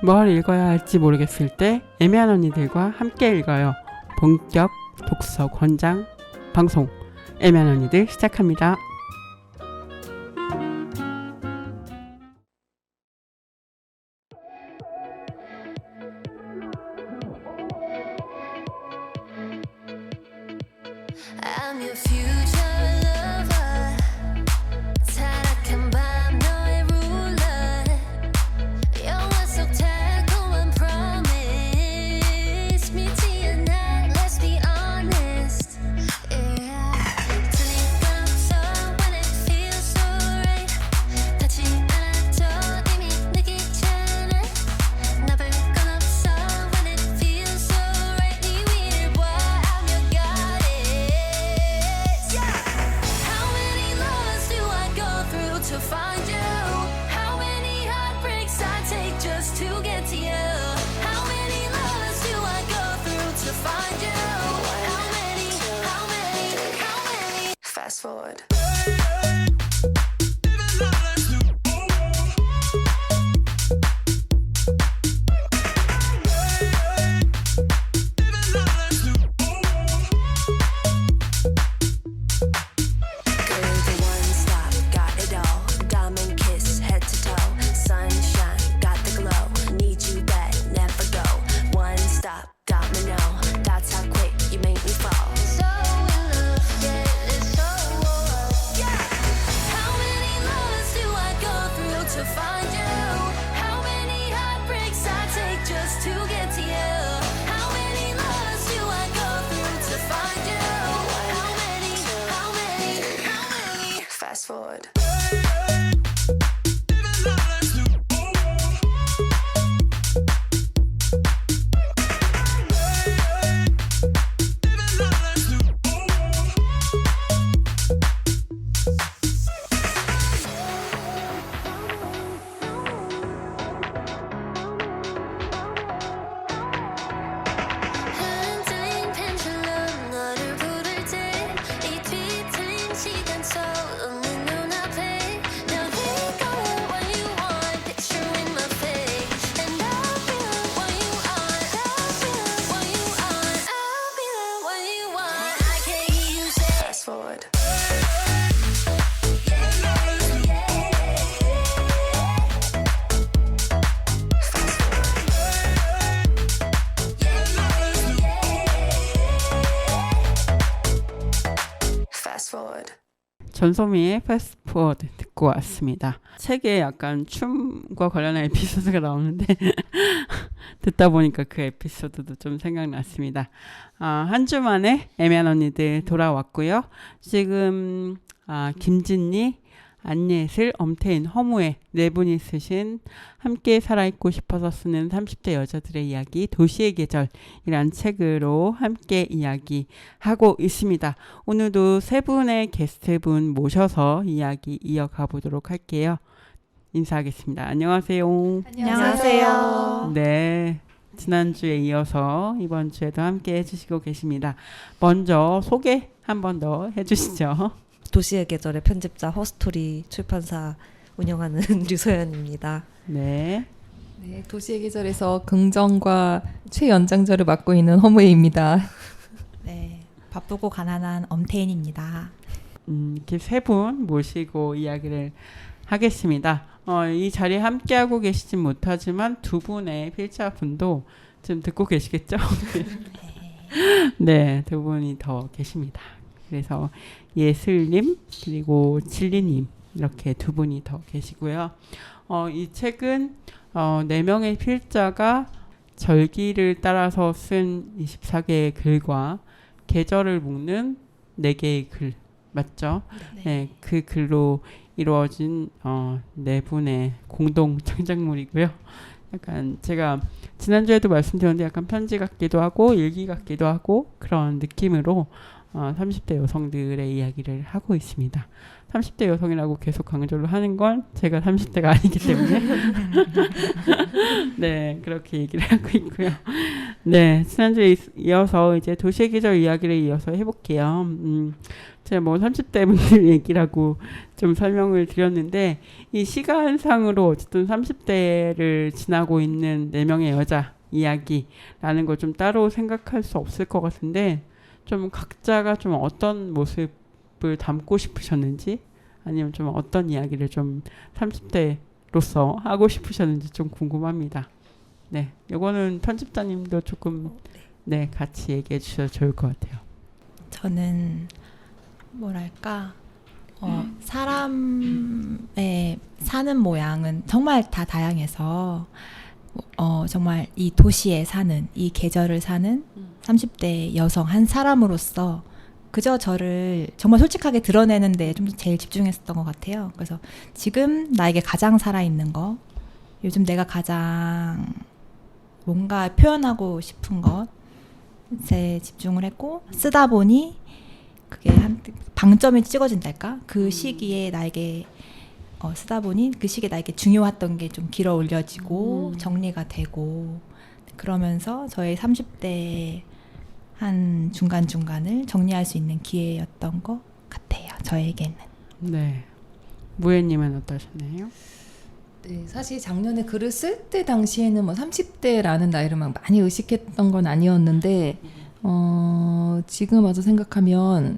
뭘 읽어야 할지 모르겠을 때 애매한 언니들과 함께 읽어요. 본격 독서 권장 방송 애매한 언니들 시작합니다. I'm your future lover. 타락한 밤 너의 ruler. 영화 속 달콤한 promise. 믿지 않아, let's be honest. Yeah. 틀린 건 없어 when it feels so right. 닿지 않아도 이미 느끼잖아. 나쁠 건 없어 when it feels so right. 네 위를 봐, I'm your goddess. How many lovers do I go through to find you? How many heartbreaks I take just to get to you? How many lovers do I go through to find you? How many? Fast forward. Good one stop, got it all. Diamond kiss, head to toe. Sunshine, got the glow. Need you bad, never go. One stop, domino. That's how quick you make me fall. So in love, yeah, it's so yeah. How many lovers do I go through to find you? How many heartbreaks I take just to get to you? How many lovers do I go through to find you? How many? Fast forward. 흔들린 펜슬로 너를 부를 때 이 뒤틀린 시간 속 없는 눈앞에 넌 이거야 what you want picture in my face and I'll be like what you want I'll be like what you want I'll be like what you want I can't hear you say fast forward. Fast forward. 전소미의 패스트포워드 듣고 왔습니다. 책에 약간 춤과 관련한 에피소드가 나오는데 듣다 보니까 그 에피소드도 좀 생각났습니다. 한 주 만에 애매한 언니들 돌아왔고요. 지금 김진리, 안예슬, 엄태인, 허무애 네 분이 쓰신 함께 살아있고 싶어서 쓰는 30대 여자들의 이야기 도시의 계절이란 책으로 함께 이야기하고 있습니다. 오늘도 세 분의 게스트분 모셔서 이야기 이어가 보도록 할게요. 인사하겠습니다. 안녕하세요. 안녕하세요. 네, 지난주에 이어서 이번 주에도 함께 해주시고 계십니다. 먼저 소개 한 번 더 해주시죠. 도시의 계절의 편집자 허스토리 출판사 운영하는 류소연입니다. 네. 네, 도시의 계절에서 긍정과 최연장자를 맡고 있는 허무애입니다. 네, 바쁘고 가난한 엄태인입니다. 이렇게 세 분 모시고 이야기를 하겠습니다. 이 자리에 함께하고 계시진 못하지만 두 분의 필자분도 지금 듣고 계시겠죠? 네, 두 분이 더 계십니다. 그래서 예슬님 그리고 진리님 이렇게 두 분이 더 계시고요. 이 책은 4명의 필자가 절기를 따라서 쓴 24개의 글과 계절을 묶는 4개의 글 맞죠? 네, 그 글로 이루어진 4분의 공동 창작물이고요. 약간 제가 지난주에도 말씀드렸는데 약간 편지 같기도 하고 일기 같기도 하고 그런 느낌으로 30대 여성들의 이야기를 하고 있습니다. 30대 여성이라고 계속 강조를 하는 건 제가 30대가 아니기 때문에 네, 그렇게 얘기를 하고 있고요. 네, 지난주에 이어서 이제 도시의 계절 이야기를 이어서 해볼게요. 제가 뭐 30대 분들 얘기라고 좀 설명을 드렸는데 이 시간상으로 어쨌든 30대를 지나고 있는 4명의 여자 이야기라는 걸 좀 따로 생각할 수 없을 것 같은데 좀 각자가 좀 어떤 모습을 담고 싶으셨는지 아니면 좀 어떤 이야기를 좀 30대로서 하고 싶으셨는지 좀 궁금합니다. 네, 요거는 편집자님도 조금 네 같이 얘기해 주셔도 좋을 것 같아요. 저는 뭐랄까 사람의 사는 모양은 정말 다 다양해서 정말 이 도시에 사는 이 계절을 사는 30대 여성 한 사람으로서 그저 저를 정말 솔직하게 드러내는 데 좀 제일 집중했었던 것 같아요. 그래서 지금 나에게 가장 살아있는 거, 요즘 내가 가장 뭔가 표현하고 싶은 것에 집중을 했고 쓰다 보니 그게 한 방점이 찍어진달까? 그 시기에 나에게 쓰다 보니 그 시기에 나에게 중요했던 게 좀 길어 올려지고 정리가 되고 그러면서 저의 30대 한 중간중간을 정리할 수 있는 기회였던 것 같아요. 저에게는. 네, 무예님은 어떠셨나요? 네, 사실 작년에 글을 쓸 때 당시에는 뭐 30대라는 나이를 막 많이 의식했던 건 아니었는데 지금 와서 생각하면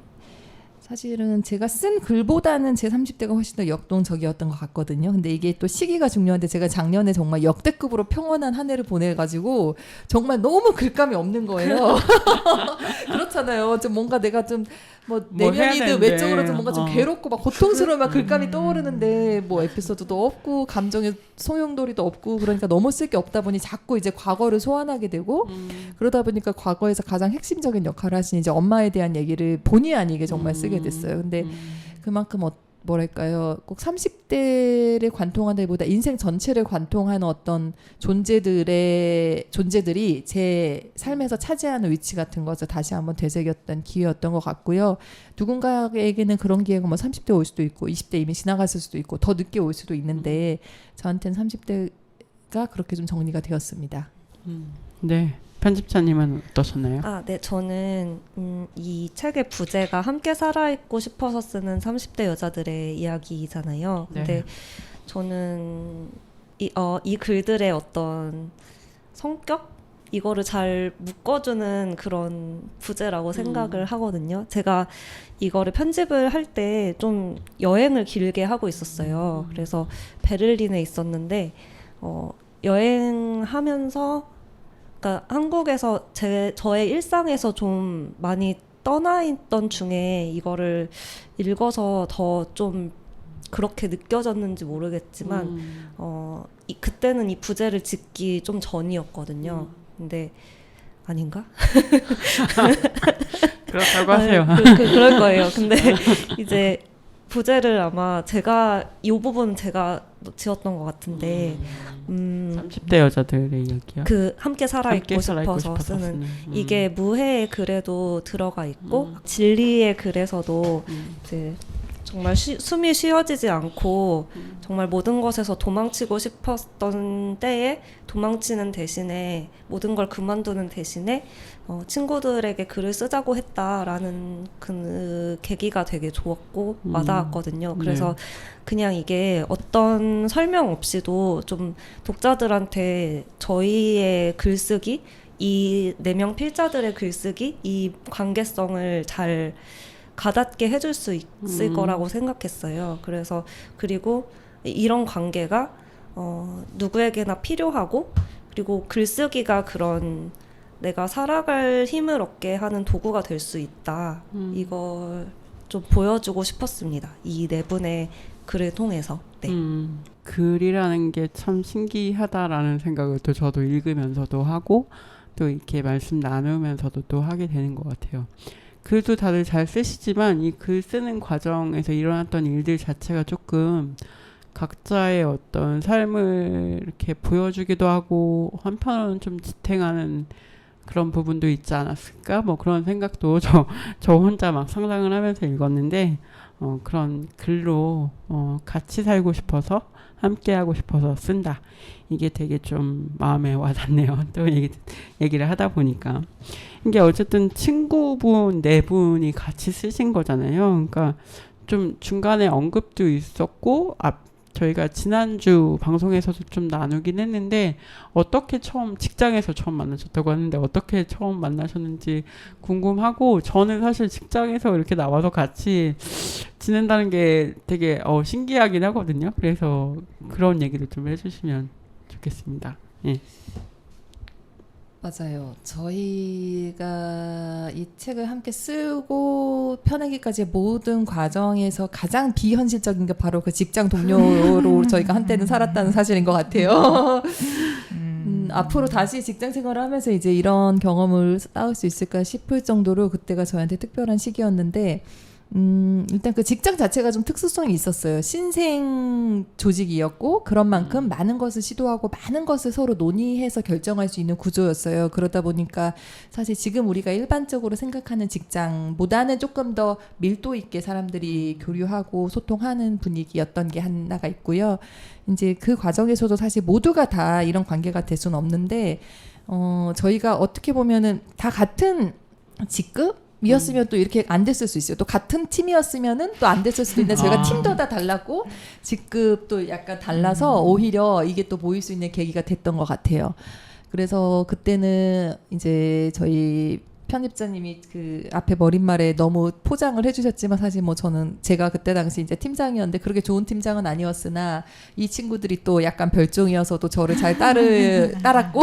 사실은 제가 쓴 글보다는 제 30대가 훨씬 더 역동적이었던 것 같거든요. 근데 이게 또 시기가 중요한데 제가 작년에 정말 역대급으로 평온한 한 해를 보내가지고 정말 너무 글감이 없는 거예요. 그렇잖아요. 좀 뭔가 내가 좀 뭐 내면이든 외적으로 좀 뭔가 좀 괴롭고 막 고통스러운 막 글감이 떠오르는데 뭐 에피소드도 없고 감정의 소용돌이도 없고 그러니까 너무 쓸 게 없다 보니 자꾸 이제 과거를 소환하게 되고 그러다 보니까 과거에서 가장 핵심적인 역할을 하신 이제 엄마에 대한 얘기를 본의 아니게 정말 쓰게 됐어요. 근데 그만큼 뭐랄까요, 꼭 30대를 관통한다기보다 인생 전체를 관통하는 어떤 존재들이 제 삶에서 차지하는 위치 같은 것을 다시 한번 되새겼던 기회였던 것 같고요. 누군가에게는 그런 기회가 뭐 30대 올 수도 있고 20대 이미 지나갔을 수도 있고 더 늦게 올 수도 있는데 저한테는 30대가 그렇게 좀 정리가 되었습니다. 네, 편집자님은 어떠셨나요? 네, 저는 이 책의 부제가 함께 살아있고 싶어서 쓰는 30대 여자들의 이야기잖아요. 근데 네. 저는 이 글들의 어떤 성격? 이거를 잘 묶어주는 그런 부제라고 생각을 하거든요. 제가 이거를 편집을 할 때 좀 여행을 길게 하고 있었어요. 그래서 베를린에 있었는데 여행하면서 그러니까 한국에서 저의 일상에서 좀 많이 떠나 있던 중에 이거를 읽어서 더 좀 그렇게 느껴졌는지 모르겠지만 그때는 이 부제를 짓기 좀 전이었거든요. 근데 아닌가? 그렇다고 하세요. 그럴 거예요. 근데 이제 부제를 아마 이 부분은 제가 지었던 것 같은데 30대 여자들의 이야기요? 그 함께 살아있고 싶어서 쓰는 이게 무해의 글에도 들어가 있고 진리의 글에서도 이제 정말 숨이 쉬어지지 않고 정말 모든 것에서 도망치고 싶었던 때에 도망치는 대신에 모든 걸 그만두는 대신에 친구들에게 글을 쓰자고 했다라는 그 계기가 되게 좋았고 와닿았거든요. 그래서 그냥 이게 어떤 설명 없이도 좀 독자들한테 저희의 글쓰기, 이 4명 필자들의 글쓰기, 이 관계성을 잘 가닿게 해줄 수 있을 거라고 생각했어요. 그래서 그리고 이런 관계가 누구에게나 필요하고 그리고 글쓰기가 그런 내가 살아갈 힘을 얻게 하는 도구가 될 수 있다. 이걸 좀 보여주고 싶었습니다. 이 4분의 글을 통해서. 네. 글이라는 게 참 신기하다라는 생각을 또 저도 읽으면서도 하고 또 이렇게 말씀 나누면서도 또 하게 되는 것 같아요. 글도 다들 잘 쓰시지만 이 글 쓰는 과정에서 일어났던 일들 자체가 조금 각자의 어떤 삶을 이렇게 보여주기도 하고 한편으로는 좀 지탱하는 그런 부분도 있지 않았을까? 뭐 그런 생각도 저 혼자 막 상상을 하면서 읽었는데 그런 글로 같이 살고 싶어서 함께 하고 싶어서 쓴다. 이게 되게 좀 마음에 와닿네요. 또 얘기를 하다 보니까 이게 어쨌든 친구분 네 분이 같이 쓰신 거잖아요. 그러니까 좀 중간에 언급도 있었고 저희가 지난주 방송에서도 좀 나누긴 했는데 어떻게 직장에서 처음 만나셨다고 하는데 어떻게 처음 만나셨는지 궁금하고 저는 사실 직장에서 이렇게 나와서 같이 지낸다는 게 되게 신기하긴 하거든요. 그래서 그런 얘기를 좀 해주시면 좋겠습니다. 예. 맞아요. 저희가 이 책을 함께 쓰고 펴내기까지의 모든 과정에서 가장 비현실적인 게 바로 그 직장 동료로 저희가 한때는 살았다는 사실인 것 같아요. 앞으로 다시 직장 생활을 하면서 이제 이런 경험을 쌓을 수 있을까 싶을 정도로 그때가 저한테 특별한 시기였는데 일단 그 직장 자체가 좀 특수성이 있었어요. 신생 조직이었고 그런 만큼 많은 것을 시도하고 많은 것을 서로 논의해서 결정할 수 있는 구조였어요. 그러다 보니까 사실 지금 우리가 일반적으로 생각하는 직장보다는 조금 더 밀도 있게 사람들이 교류하고 소통하는 분위기였던 게 하나가 있고요. 이제 그 과정에서도 사실 모두가 다 이런 관계가 될 수는 없는데 저희가 어떻게 보면은 다 같은 직급? 이었으면 또 이렇게 안 됐을 수 있어요. 또 같은 팀이었으면은 또 안 됐을 수도 있는데 저희가 팀도 다 달랐고 직급도 약간 달라서 오히려 이게 또 모일 수 있는 계기가 됐던 것 같아요. 그래서 그때는 이제 저희 편집자님이 그 앞에 머릿말에 너무 포장을 해주셨지만 사실 뭐 저는 제가 그때 당시 이제 팀장이었는데 그렇게 좋은 팀장은 아니었으나 이 친구들이 또 약간 별종이어서도 저를 잘 따랐고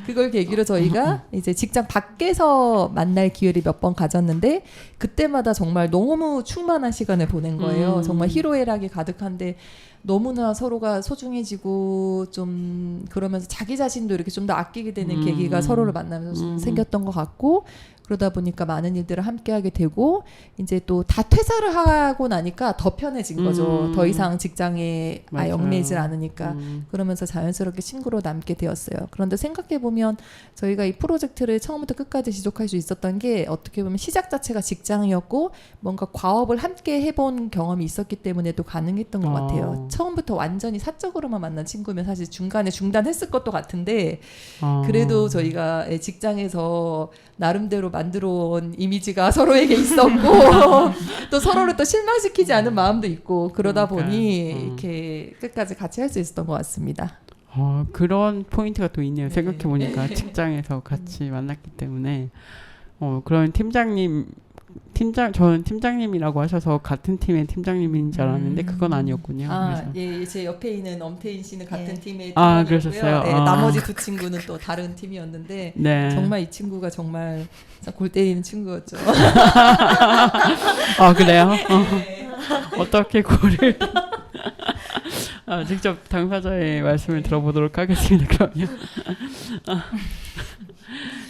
그걸 계기로 저희가 이제 직장 밖에서 만날 기회를 몇 번 가졌는데 그때마다 정말 너무 충만한 시간을 보낸 거예요. 정말 희로애락이 가득한데 너무나 서로가 소중해지고 좀 그러면서 자기 자신도 이렇게 좀 더 아끼게 되는 계기가 서로를 만나면서 생겼던 것 같고 그러다 보니까 많은 일들을 함께 하게 되고 이제 또 다 퇴사를 하고 나니까 더 편해진 거죠. 더 이상 직장에 얽매이질 않으니까 그러면서 자연스럽게 친구로 남게 되었어요. 그런데 생각해보면 저희가 이 프로젝트를 처음부터 끝까지 지속할 수 있었던 게 어떻게 보면 시작 자체가 직장이었고 뭔가 과업을 함께 해본 경험이 있었기 때문에 또 가능했던 것 같아요. 처음부터 완전히 사적으로만 만난 친구면 사실 중간에 중단했을 것도 같은데 그래도 저희가 직장에서 나름대로 만들어 온 이미지가 서로에게 있었고 또 서로를 또 실망시키지 않은 마음도 있고 그러다 보니 이렇게 끝까지 같이 할 수 있었던 것 같습니다. 그런 포인트가 또 있네요. 생각해보니까 직장에서 같이 만났기 때문에 그런 저는 팀장님이라고 하셔서 같은 팀의 팀장님인 줄 알았는데 그건 아니었군요. 예, 제 옆에 있는 엄태인 씨는 같은 팀의 그러셨어요. 네, 나머지 두 친구는 또 다른 팀이었는데 네. 정말 이 친구가 정말 골 때리는 친구였죠. 그래요? 어떻게 골을 직접 당사자의 말씀을 들어보도록 하겠습니다. 그럼요.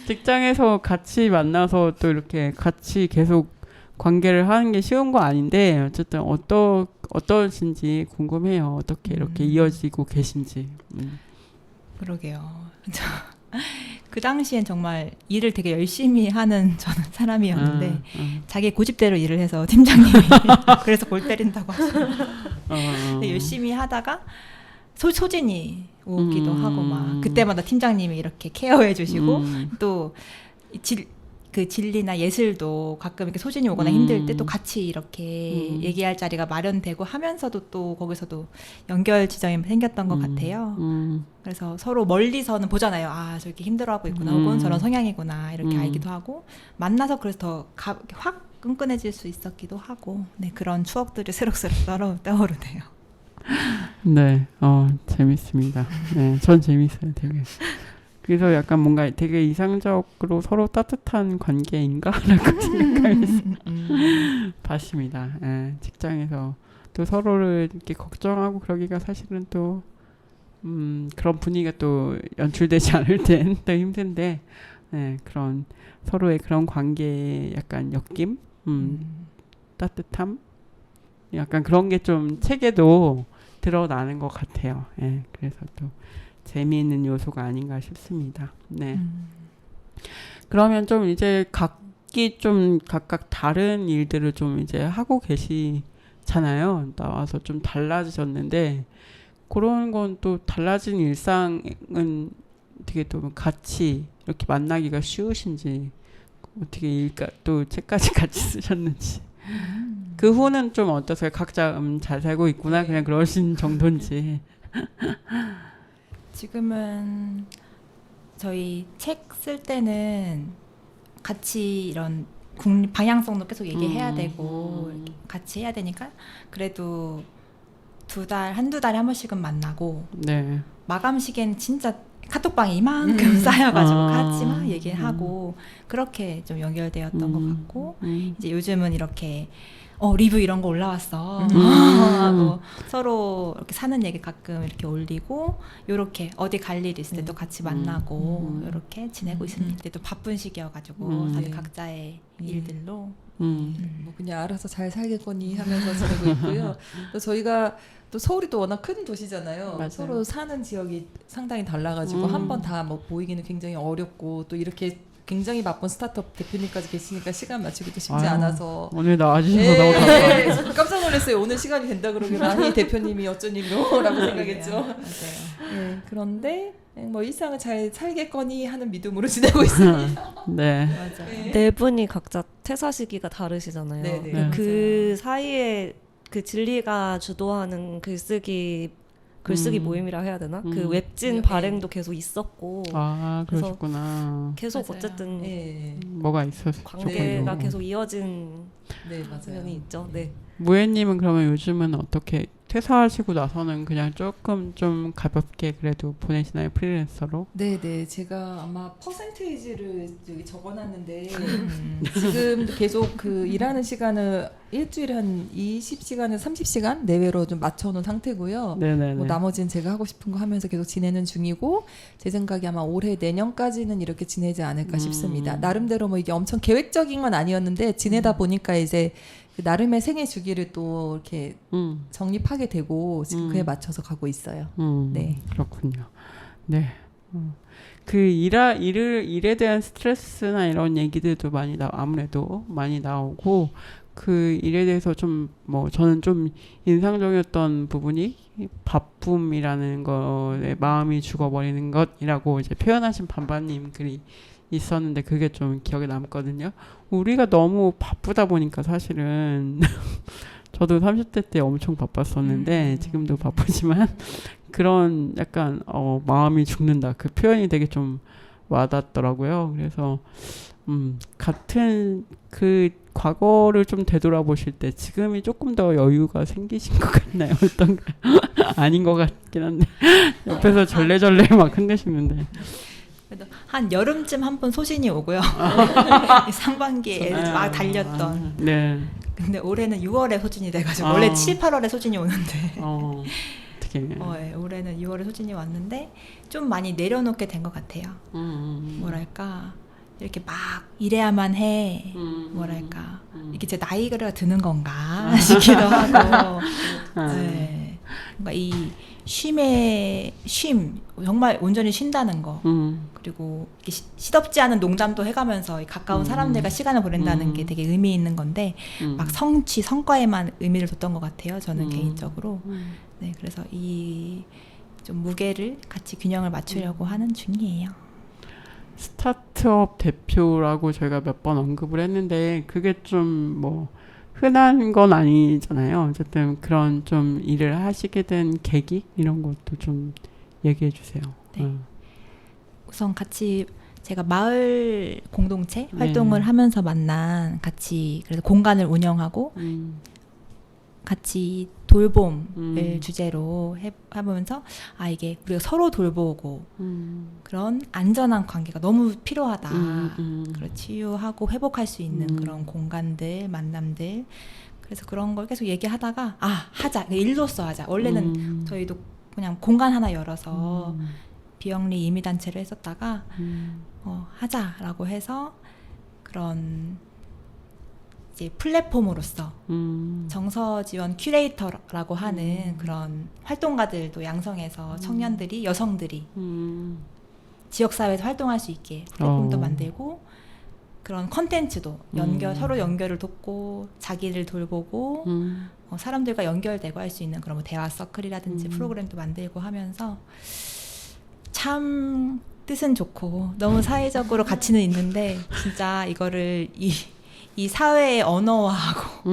직장에서 같이 만나서 또 이렇게 같이 계속 관계를 하는 게 쉬운 거 아닌데 어쨌든 어떠신지 궁금해요. 어떻게 이렇게 이어지고 계신지. 그러게요. 그 당시엔 정말 일을 되게 열심히 하는 저는 사람이었는데 자기 고집대로 일을 해서 팀장님이 그래서 골 때린다고 하시고 열심히 하다가 소진이 오기도 하고 막 그때마다 팀장님이 이렇게 케어해 주시고 또 그 진리나 예술도 가끔 이렇게 소진이 오거나 힘들 때 또 같이 이렇게 얘기할 자리가 마련되고 하면서도 또 거기서도 연결 지점이 생겼던 것 같아요. 그래서 서로 멀리서는 보잖아요. 저렇게 힘들어하고 있구나 혹은 저런 성향이구나 이렇게 알기도 하고 만나서 그래서 더 확 끈끈해질 수 있었기도 하고 네, 그런 추억들이 새록새록 떠오르네요. 네, 재밌습니다. 네, 전 재밌어요, 되게. 그래서 약간 뭔가 되게 이상적으로 서로 따뜻한 관계인가라고 생각하면서 봤습니다. 예, 직장에서 또 서로를 이렇게 걱정하고 그러기가 사실은 또 그런 분위기가 또 연출되지 않을 땐 또 힘든데 그런 서로의 그런 관계의 약간 엮임, 따뜻함, 약간 그런 게 좀 책에도 드러나는 것 같아요. 예, 그래서 또 재미있는 요소가 아닌가 싶습니다. 네. 그러면 좀 이제 각 각기 좀 각각 다른 일들을 좀 이제 하고 계시잖아요. 나와서 좀 달라지셨는데 그런 건 또 달라진 일상은 어떻게 또 같이 이렇게 만나기가 쉬우신지 어떻게 일까 또 책까지 같이 쓰셨는지 그 후는 좀 어떠세요? 각자 잘 살고 있구나 그냥 그러신 정도인지. 지금은 저희 책 쓸 때는 같이 이런 방향성도 계속 얘기해야 되고 같이 해야 되니까 그래도 한두 달에 한 번씩은 만나고 네. 마감 시기엔 진짜 카톡방에 이만큼 쌓여가지고 같이 막 얘기하고 그렇게 좀 연결되었던 것 같고 이제 요즘은 이렇게 리뷰 이런 거 올라왔어 하고 서로 이렇게 사는 얘기 가끔 이렇게 올리고 요렇게 어디 갈 일 있을 때도 같이 만나고 요렇게 지내고 있을 때도 바쁜 시기여가지고 다들 각자의 일들로 뭐 그냥 알아서 잘 살겠거니 하면서 지내고 있고요. 또 저희가 또 서울이 또 워낙 큰 도시잖아요. 맞아요. 서로 사는 지역이 상당히 달라가지고 한 번 다 뭐 보이기는 굉장히 어렵고 또 이렇게 굉장히 바쁜 스타트업 대표님까지 계시니까 시간 맞추기도 쉽지 아유, 않아서 오늘 나와주셔서 너무 감사합니다. 저도 깜짝 놀랐어요. 오늘 시간이 된다 그러길래 아니 대표님이 어쩐 일로 라고 생각했죠. 맞아요. 네, 그런데 뭐 일상을 잘 살겠거니 하는 믿음으로 지내고 있습니다. 네. 맞아요. 네 분이 각자 퇴사 시기가 다르시잖아요. 네네. 네. 그 사이에 그 진리가 주도하는 글쓰기 모임이라 해야 되나? 그 웹진 네. 발행도 계속 있었고 아 그래서 그러셨구나. 계속 맞아요. 어쨌든 네, 뭐가 있었죠. 관계가 계속 이어진 네 맞아요. 면이 있죠. 네. 무예님은 그러면 요즘은 어떻게 퇴사하시고 나서는 그냥 조금 좀 가볍게 그래도 보내시나요? 프리랜서로? 네네 제가 아마 퍼센테이지를 여기 적어놨는데 지금 계속 그 일하는 시간을 일주일에 한 20시간에서 30시간 내외로 좀 맞춰놓은 상태고요. 네네네. 뭐 나머지는 제가 하고 싶은 거 하면서 계속 지내는 중이고 제 생각에 아마 올해 내년까지는 이렇게 지내지 않을까 싶습니다. 나름대로 뭐 이게 엄청 계획적인 건 아니었는데 지내다 보니까 이제 그 나름의 생애 주기를 또 이렇게 정립하게 되고 지금 그에 맞춰서 가고 있어요. 네. 그렇군요. 네. 그 일에 대한 스트레스나 이런 얘기들도 아무래도 많이 나오고 그 일에 대해서 좀 뭐 저는 좀 인상적이었던 부분이 바쁨이라는 거에 마음이 죽어버리는 것이라고 이제 표현하신 반반님 글이 있었는데 그게 좀 기억에 남거든요. 우리가 너무 바쁘다 보니까 사실은 저도 30대 때 엄청 바빴었는데 지금도 바쁘지만 그런 약간 마음이 죽는다. 그 표현이 되게 좀 와닿더라고요. 그래서 같은 그 과거를 좀 되돌아보실 때 지금이 조금 더 여유가 생기신 것 같나요? 어떤가? 아닌 것 같긴 한데 옆에서 절레절레 막 흔드시는데 그래도 한 여름쯤 한 번 소신이 오고요. 상반기에 막 달렸던. 네. 근데 올해는 6월에 소진이 돼가지고 원래 7, 8월에 소진이 오는데 어떻게? 네, 올해는 6월에 소진이 왔는데 좀 많이 내려놓게 된 것 같아요. 뭐랄까 이렇게 막 일해야만 해. 뭐랄까 이게 제 나이가 드는 건가 싶기도 하고. 네. 뭔가 이 쉼 정말 온전히 쉰다는 거 그리고 이렇게 시덥지 않은 농담도 해가면서 이 가까운 사람들과 시간을 보낸다는 게 되게 의미 있는 건데 막 성과에만 의미를 뒀던 것 같아요. 저는 개인적으로. 네, 그래서 이 좀 무게를 같이 균형을 맞추려고 하는 중이에요. 스타트업 대표라고 저희가 몇 번 언급을 했는데 그게 좀 뭐 흔한 건 아니잖아요. 어쨌든 그런 좀 일을 하시게 된 계기 이런 것도 좀 얘기해 주세요. 네. 우선 같이 제가 마을 공동체 활동을 하면서 만난 같이 그래서 공간을 운영하고 같이 돌봄을 주제로 해보면서 이게 우리가 서로 돌보고 그런 안전한 관계가 너무 필요하다. 그걸 치유하고 회복할 수 있는 그런 공간들, 만남들. 그래서 그런 걸 계속 얘기하다가 하자. 일로써 하자. 원래는 저희도 그냥 공간 하나 열어서 비영리 임의단체를 했었다가 하자라고 해서 그런 이제 플랫폼으로서 정서지원 큐레이터라고 하는 그런 활동가들도 양성해서 청년들이 여성들이 지역사회에서 활동할 수 있게 플랫폼도 만들고 그런 컨텐츠도 서로 연결을 돕고 자기를 돌보고 사람들과 연결되고 할 수 있는 그런 뭐 대화 서클이라든지 프로그램도 만들고 하면서 참 뜻은 좋고 너무 사회적으로 가치는 있는데 진짜 이거를 이 사회의 언어화하고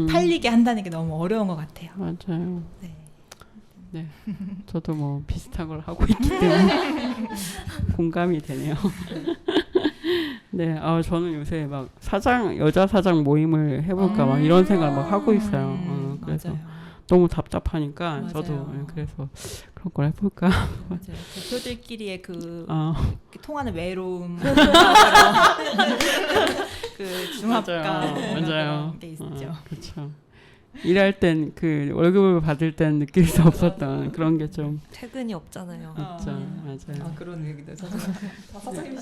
팔리게 한다는 게 너무 어려운 것 같아요. 맞아요. 네. 네, 저도 뭐 비슷한 걸 하고 있기 때문에 공감이 되네요. 네, 저는 요새 막 여자 사장 모임을 해볼까 막 이런 생각 막 하고 있어요. 그래서 맞아요. 너무 답답하니까 맞아요. 저도 그래서 그런 걸 해볼까. 맞아요. 대표들끼리의 그 통하는 외로움, 그 중압감 맞아요. 그런 게 있죠. 그렇죠. 일할 땐 그 월급을 받을 땐 느낄 수 없었던 그런 게 좀 퇴근이 없잖아요. 있죠. 맞아요. 그런 얘기도 저도 사장님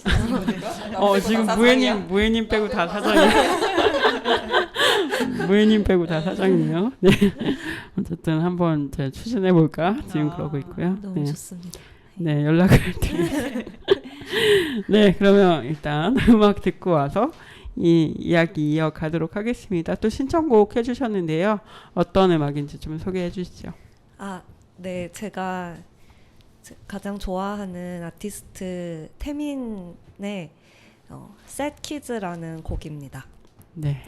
지금 무예님 빼고 다 사장이에요. 무예님 빼고 다 사장이에요. 네. 어쨌든 한번 추진해 볼까 지금 그러고 있고요. 너무 네. 좋습니다. 네, 연락을 드리겠습니다. 네, 그러면 일단 음악 듣고 와서 이 이야기 이어가도록 하겠습니다. 또 신청곡 해주셨는데요. 어떤 음악인지 좀 소개해 주시죠. 네, 제가 가장 좋아하는 아티스트 태민의 Sad Kids라는 곡입니다. 네,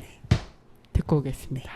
듣고 오겠습니다.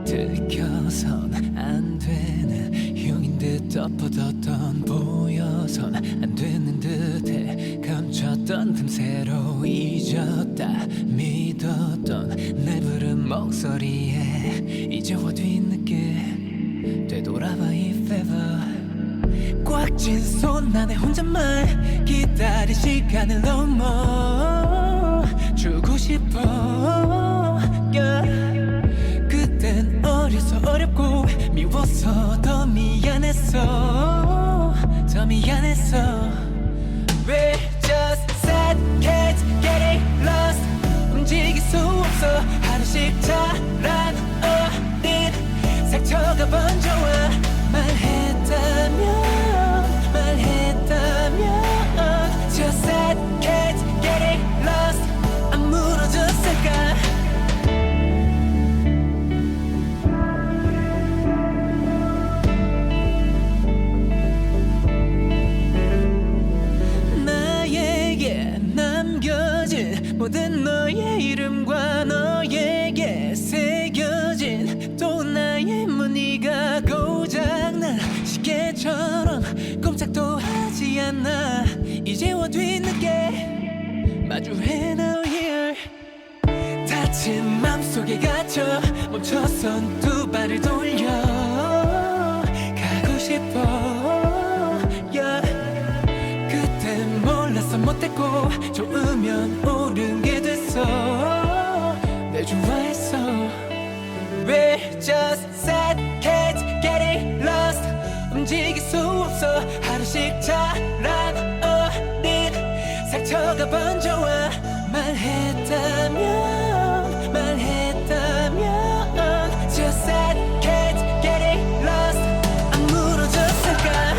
들켜선 안 되는 흉인 듯 덮어뒀던 보여선 안 되는 듯해 감췄던 틈새로 잊었다 믿었던 내 부른 목소리에 이제와 뒤늦게 되돌아봐 이 fever 꽉 쥔 손 안에 혼잣말 기다린 시간을 넘어 주고 싶어 yeah. 그땐 어려서 어렵고 미워서 더 미안했어 더 미안했어 We're just sad kids getting lost 움직일 수 없어 하루씩 자란 어린 상처가 번져와 말했다면 Just sad kids getting lost 안 무너졌을까 모든 너의 이름과 너에게 새겨진 또 나의 무늬가 고장난 시계처럼 꼼짝도 하지 않아 이제와 뒤늦게 마주해 now here 다친 맘속에 갇혀 멈춰선 두 발을 돌려 가고 싶어 yeah. 그땐 몰라서 못했고 좋으면 옳은 게 됐어 내 좋아했어 We're just sad kids getting lost 움직일 수 없어 하루씩 자란 어린 상처가 번져와 말했다면 Just sad kids getting lost 안 무너졌을까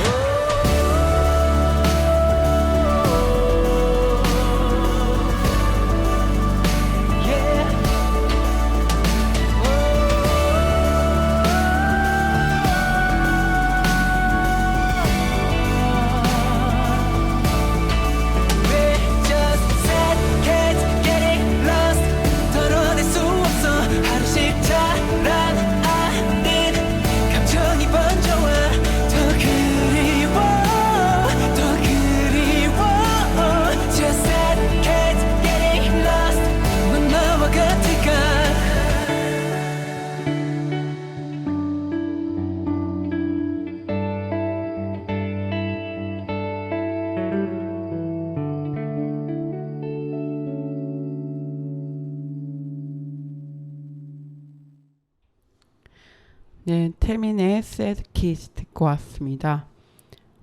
네, 태민의 Sad Kids 듣고 왔습니다.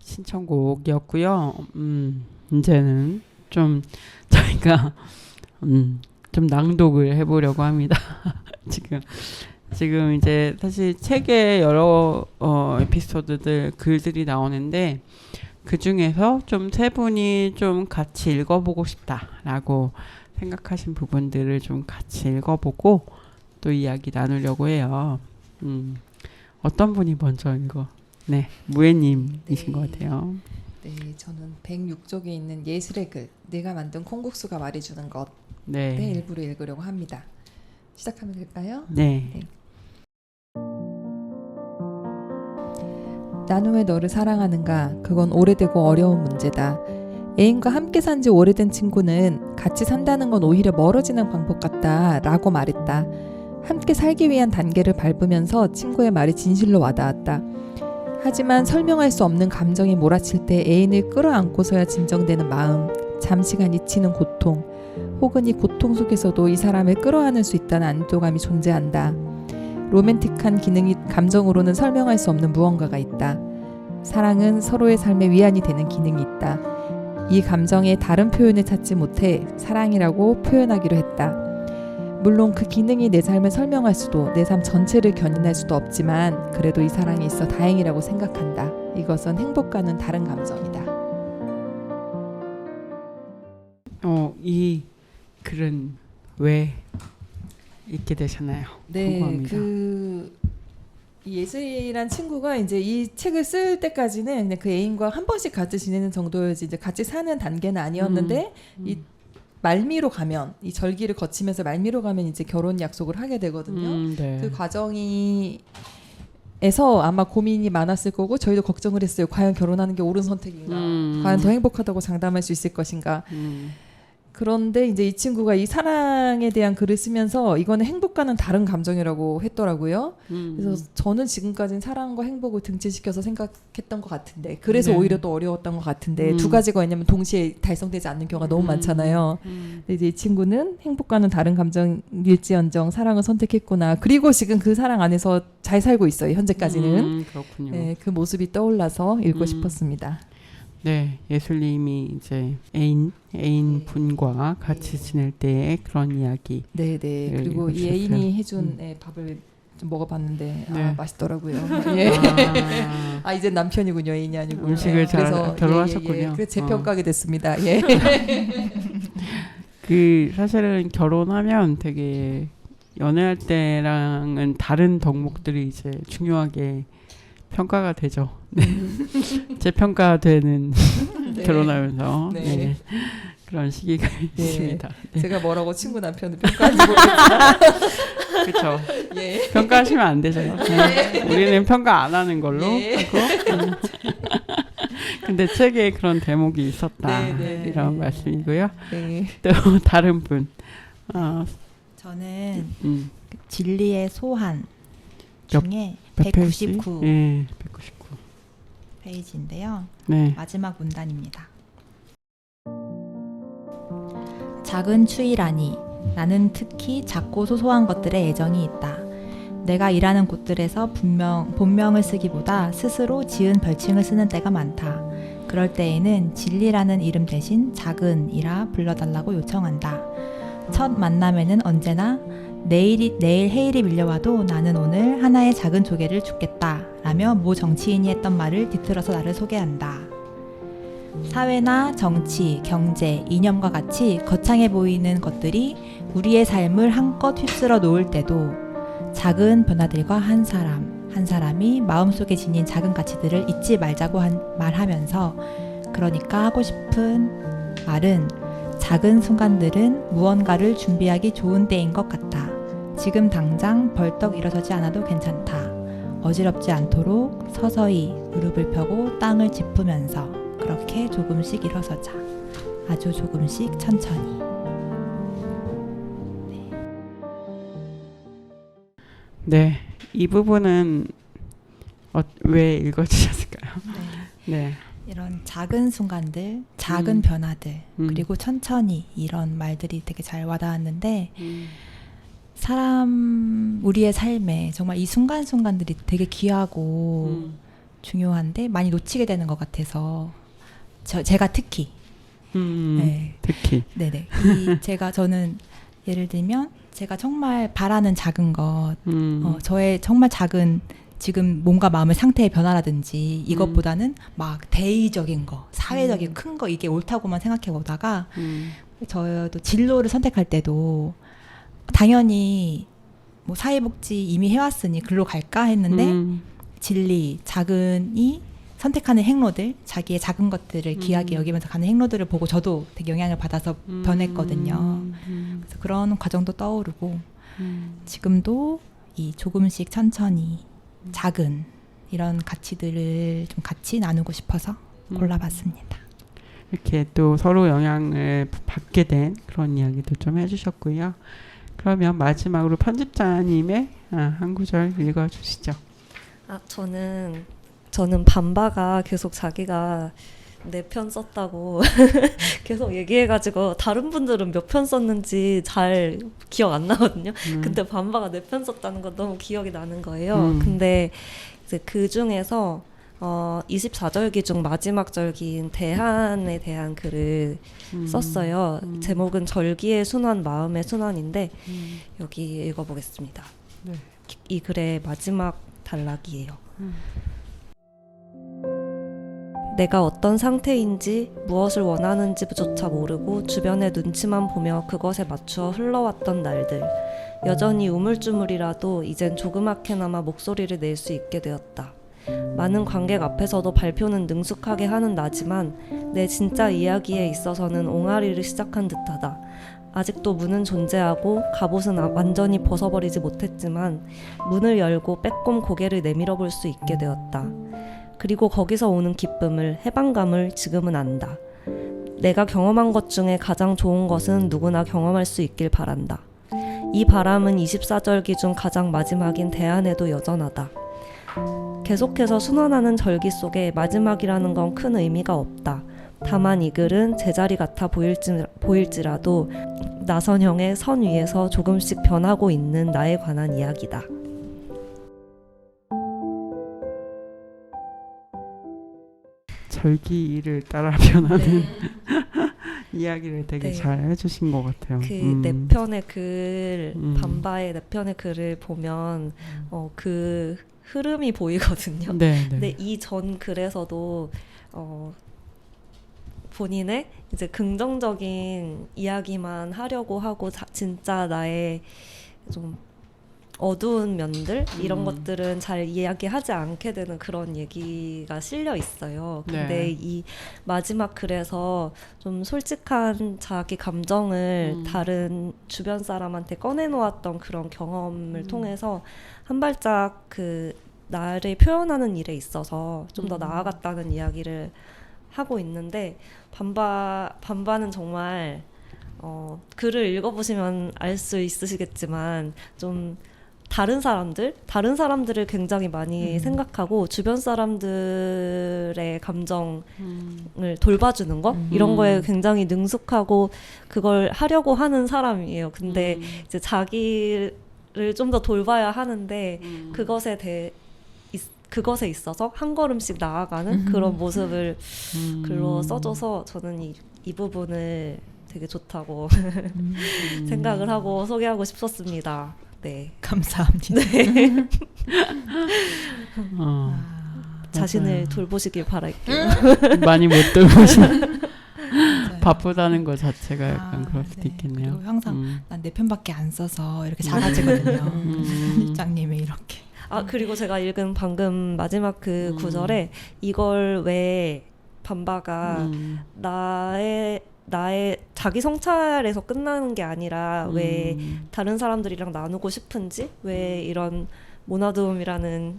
신청곡이었고요. 이제는 좀 저희가 좀 낭독을 해보려고 합니다. 지금 이제 사실 책에 여러 에피소드들 글들이 나오는데 그 중에서 좀 세 분이 좀 같이 읽어보고 싶다라고 생각하신 부분들을 좀 같이 읽어보고 또 이야기 나누려고 해요. 어떤 분이 먼저 읽어? 네, 무예님이신 것 같아요. 네, 저는 106쪽에 있는 예술의 글, 내가 만든 콩국수가 말해주는 것의 네, 일부를 읽으려고 합니다. 시작하면 될까요? 네, 나는 왜 너를 사랑하는가? 그건 오래되고 어려운 문제다. 애인과 함께 산 지 오래된 친구는 같이 산다는 건 오히려 멀어지는 방법 같다 라고 말했다. 함께 살기 위한 단계를 밟으면서 친구의 말이 진실로 와닿았다. 하지만 설명할 수 없는 감정이 몰아칠 때 애인을 끌어안고서야 진정되는 마음, 잠시간 잊히는 고통, 혹은 이 고통 속에서도 이 사람을 끌어안을 수 있다는 안도감이 존재한다. 로맨틱한 기능이 감정으로는 설명할 수 없는 무언가가 있다. 사랑은 서로의 삶에 위안이 되는 기능이 있다. 이 감정에 다른 표현을 찾지 못해 사랑이라고 표현하기로 했다. 물론 그 기능이 내 삶을 설명할 수도 내 삶 전체를 견인할 수도 없지만 그래도 이 사랑이 있어 다행이라고 생각한다. 이것은 행복과는 다른 감정이다. 이 글은 왜 읽게 되셨나요? 궁금합니다. 이 예슬이란 친구가 이제 이 책을 쓸 때까지는 그냥 그 애인과 한 번씩 같이 지내는 정도였지 이제 같이 사는 단계는 아니었는데 이 말미로 가면 이 절기를 거치면서 말미로 가면 이제 결혼 약속을 하게 되거든요. 네. 그 과정이 에서 아마 고민이 많았을 거고 저희도 걱정을 했어요. 과연 결혼하는 게 옳은 선택인가? 과연 더 행복하다고 장담할 수 있을 것인가? 그런데 이제 이 친구가 이 사랑에 대한 글을 쓰면서 이거는 행복과는 다른 감정이라고 했더라고요. 그래서 저는 지금까지는 사랑과 행복을 등치시켜서 생각했던 것 같은데 그래서 네. 오히려 또 어려웠던 것 같은데 두 가지가 왜냐면 동시에 달성되지 않는 경우가 너무 많잖아요. 근데 이제 이 친구는 행복과는 다른 감정일지언정 사랑을 선택했구나. 그리고 지금 그 사랑 안에서 잘 살고 있어요. 현재까지는. 그렇군요. 네, 그 모습이 떠올라서 읽고 싶었습니다. 네, 예술님이 이제 애인 분과 같이 지낼 때의 그런 이야기. 네. 그리고 이 읽어주셨어요. 애인이 해준 밥을 좀 먹어봤는데 네. 맛있더라고요. 예. 아, 이제 남편이군요, 애인이 아니고. 음식을 잘 그래서 결혼하셨군요. 그래서 재평가하게 됐습니다. 예. 그 사실은 결혼하면 되게 연애할 때랑은 다른 덕목들이 이제 중요하게 평가가 되죠. 네. 재평가되는 네. 결혼하면서 네. 네. 그런 시기가 네. 있습니다. 네. 제가 뭐라고 친구 남편을 평가하는지 모르겠지만. 그렇죠. 예. 평가하시면 안 되죠. 네. 우리는 평가 안 하는 걸로 네. 하고. 근데 책에 그런 대목이 있었다. 네. 이런 말씀이고요. 네. 또 다른 분. 저는 음. 진리의 소환 몇- 중에 몇 페이지? 199 예, 199. 페이지인데요. 네. 마지막 문단입니다. 작은 추이라니 나는 특히 작고 소소한 것들에 애정이 있다. 내가 일하는 곳들에서 본명을 쓰기보다 스스로 지은 별칭을 쓰는 때가 많다. 그럴 때에는 진리라는 이름 대신 작은이라 불러달라고 요청한다. 첫 만남에는 언제나 내일 해일이 밀려와도 나는 오늘 하나의 작은 조개를 줍겠다 라며 모 정치인이 했던 말을 뒤틀어서 나를 소개한다. 사회나 정치, 경제, 이념과 같이 거창해 보이는 것들이 우리의 삶을 한껏 휩쓸어 놓을 때도 작은 변화들과 한 사람이 마음속에 지닌 작은 가치들을 잊지 말자고 말하면서 그러니까 하고 싶은 말은 작은 순간들은 무언가를 준비하기 좋은 때인 것 같다. 지금 당장 벌떡 일어서지 않아도 괜찮다. 어지럽지 않도록 서서히 무릎을 펴고 땅을 짚으면서 그렇게 조금씩 일어서자. 아주 조금씩 천천히. 네. 이 부분은 왜 읽어주셨을까요? 네. 이런 작은 순간들, 작은 변화들, 그리고 천천히 이런 말들이 되게 잘 와닿았는데 우리의 삶에 정말 이 순간순간들이 되게 귀하고 중요한데 많이 놓치게 되는 것 같아서 제가 특히 네. 특히 네네 저는 예를 들면 제가 정말 바라는 작은 것 저의 정말 작은 지금 몸과 마음의 상태의 변화라든지 이것보다는 막 대의적인 거 사회적인 큰 거 이게 옳다고만 생각해 보다가 저도 진로를 선택할 때도 당연히 뭐 사회복지 이미 해왔으니 글로 갈까 했는데 진리, 작은이 선택하는 행로들, 자기의 작은 것들을 귀하게 여기면서 가는 행로들을 보고 저도 되게 영향을 받아서 변했거든요. 그래서 그런 과정도 떠오르고 지금도 이 조금씩 천천히 작은 이런 가치들을 좀 같이 나누고 싶어서 골라봤습니다. 이렇게 또 서로 영향을 받게 된 그런 이야기도 좀 해주셨고요. 그러면 마지막으로 편집자님의 한 구절 읽어주시죠. 저는 반바가 계속 자기가 내 편 썼다고 계속 얘기해가지고 다른 분들은 몇 편 썼는지 잘 기억 안 나거든요. 근데 반바가 내 편 썼다는 건 너무 기억이 나는 거예요. 근데 이제 그 중에서 24절기 중 마지막 절기인 대한에 대한 글을 썼어요. 제목은 절기의 순환, 마음의 순환인데 여기 읽어보겠습니다. 네. 이 글의 마지막 단락이에요. 내가 어떤 상태인지 무엇을 원하는지조차 모르고 주변의 눈치만 보며 그것에 맞추어 흘러왔던 날들. 여전히 우물쭈물이라도 이젠 조그맣게나마 목소리를 낼 수 있게 되었다. 많은 관객 앞에서도 발표는 능숙하게 하는 나지만 내 진짜 이야기에 있어서는 옹알이를 시작한 듯하다. 아직도 문은 존재하고 갑옷은 완전히 벗어버리지 못했지만 문을 열고 빼꼼 고개를 내밀어 볼 수 있게 되었다. 그리고 거기서 오는 기쁨을, 해방감을 지금은 안다. 내가 경험한 것 중에 가장 좋은 것은 누구나 경험할 수 있길 바란다. 이 바람은 24절기 중 가장 마지막인 대안에도 여전하다. 계속해서 순환하는 절기 속에 마지막이라는 건 큰 의미가 없다. 다만 이 글은 제자리 같아 보일지라도 나선형의 선 위에서 조금씩 변하고 있는 나에 관한 이야기다. 절기를 따라 변하는 이야기를 되게 네. 잘 해주신 것 같아요. 그 네 편의 글, 반바의 네 편의 글을 보면 그 흐름이 보이거든요. 네, 근데 이 전 글에서도 본인의 이제 긍정적인 이야기만 하려고 하고 진짜 나의 좀 어두운 면들 이런 것들은 잘 이야기하지 않게 되는 그런 얘기가 실려 있어요. 근데 네. 이 마지막 글에서 좀 솔직한 자기 감정을 다른 주변 사람한테 꺼내놓았던 그런 경험을 통해서 한 발짝 그 나를 표현하는 일에 있어서 좀 더 나아갔다는 이야기를 하고 있는데 반바는 정말 글을 읽어보시면 알 수 있으시겠지만 좀 다른 사람들을 굉장히 많이 생각하고 주변 사람들의 감정을 돌봐주는 것 이런 거에 굉장히 능숙하고 그걸 하려고 하는 사람이에요. 근데 이제 자기를 좀 더 돌봐야 하는데 그것에 있어서 한 걸음씩 나아가는 그런 모습을 글로 써줘서 저는 이 부분을 되게 좋다고 생각을 하고 소개하고 싶었습니다. 네. 감사합니다. 네. 자신을 맞아요. 돌보시길 바랄게요. 많이 못 돌보신 바쁘다는 것 자체가 약간 그럴 수도 네. 있겠네요. 그리고 항상 난 내 편밖에 안 써서 이렇게 작아지거든요. 실장님이 이렇게. 그리고 제가 읽은 방금 마지막 그 구절에 이걸 왜 반바가 나의 자기 성찰에서 끝나는 게 아니라 왜 다른 사람들이랑 나누고 싶은지 왜 이런 모나드움이라는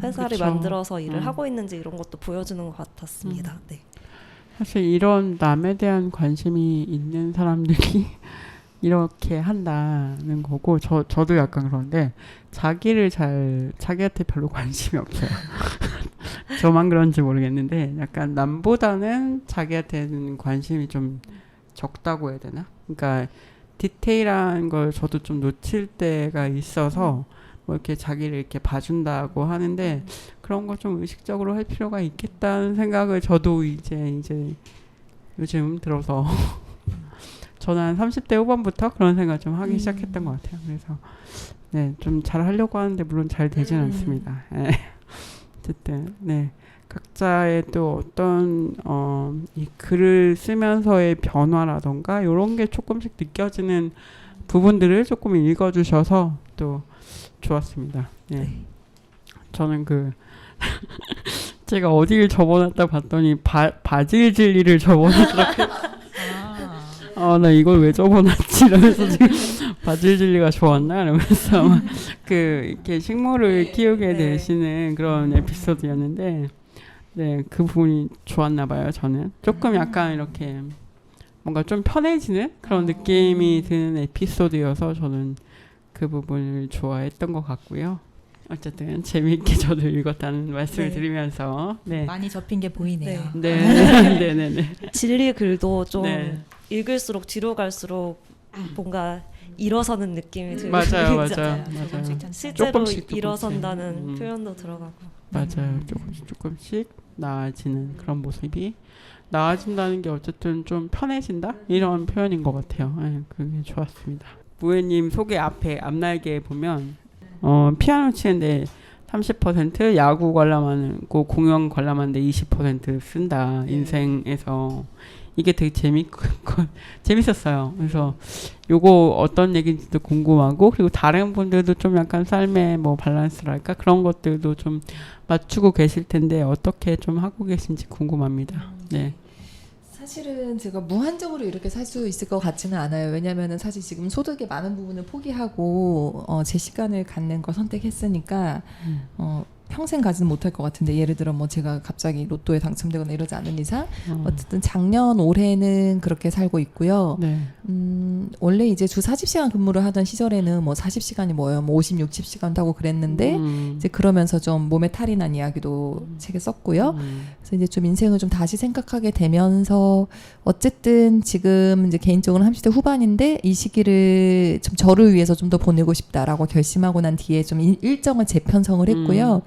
회사를 그쵸. 만들어서 일을 하고 있는지 이런 것도 보여주는 것 같았습니다. 네. 사실 이런 남에 대한 관심이 있는 사람들이 이렇게 한다는 거고 저도 약간 그런데 자기한테 별로 관심이 없어요. 저만 그런지 모르겠는데 약간 남보다는 자기한테는 관심이 좀 적다고 해야 되나? 그러니까 디테일한 걸 저도 좀 놓칠 때가 있어서 뭐 이렇게 자기를 이렇게 봐준다고 하는데 그런 거 좀 의식적으로 할 필요가 있겠다는 생각을 저도 이제 요즘 들어서 저는 한 30대 후반부터 그런 생각 좀 하기 시작했던 것 같아요. 그래서 네, 좀 잘 하려고 하는데 물론 잘 되진 않습니다. 네. 어쨌든 네. 각자의 또 어떤 이 글을 쓰면서의 변화라던가 이런 게 조금씩 느껴지는 부분들을 조금 읽어주셔서 또 좋았습니다. 네. 저는 제가 어디를 접어놨다 봤더니 바질 진리를 접어놨더라고요. 나 이걸 왜 접어놨지? 이러면서 지금 바질 진리가 좋았나? 이러면서 이렇게 식물을 키우게 되시는 그런 에피소드였는데 네, 그 부분이 좋았나 봐요. 저는 조금 약간 이렇게 뭔가 좀 편해지는 그런 느낌이 드는 에피소드여서 저는 그 부분을 좋아했던 것 같고요. 어쨌든 재미있게 저도 읽었다는 말씀을 드리면서 네. 많이 접힌 게 보이네요. 네. 진리 글도 좀 네. 읽을수록 뒤로 갈수록 뭔가 일어서는 느낌이 들고 맞아요. 실제로 조금씩. 일어선다는 표현도 들어가고 맞아요. 조금씩 나아지는 그런 모습이 나아진다는 게 어쨌든 좀 편해진다 이런 표현인 것 같아요. 네, 그게 좋았습니다. 무해님 소개 앞날개에 보면 피아노 치는데 30% 야구 관람하고 공연 관람하는데 20% 쓴다 인생에서. 이게 되게 재밌었어요. 그래서 요거 어떤 얘기인지도 궁금하고 그리고 다른 분들도 좀 약간 삶의 뭐 밸런스랄까 그런 것들도 좀 맞추고 계실 텐데 어떻게 좀 하고 계신지 궁금합니다. 네. 사실은 제가 무한적으로 이렇게 살 수 있을 것 같지는 않아요. 왜냐면은 사실 지금 소득의 많은 부분을 포기하고 제 시간을 갖는 걸 선택했으니까 평생 가지는 못할 것 같은데 예를 들어 뭐 제가 갑자기 로또에 당첨되거나 이러지 않는 이상 어쨌든 작년 올해는 그렇게 살고 있고요. 네. 원래 이제 주 40시간 근무를 하던 시절에는 뭐 40시간이 뭐예요? 뭐 50, 60시간도 하고 그랬는데 이제 그러면서 좀 몸에 탈이 난 이야기도 책에 썼고요. 그래서 이제 좀 인생을 좀 다시 생각하게 되면서 어쨌든 지금 이제 개인적으로 30대 후반인데 이 시기를 좀 저를 위해서 좀 더 보내고 싶다라고 결심하고 난 뒤에 좀 일정을 재편성을 했고요.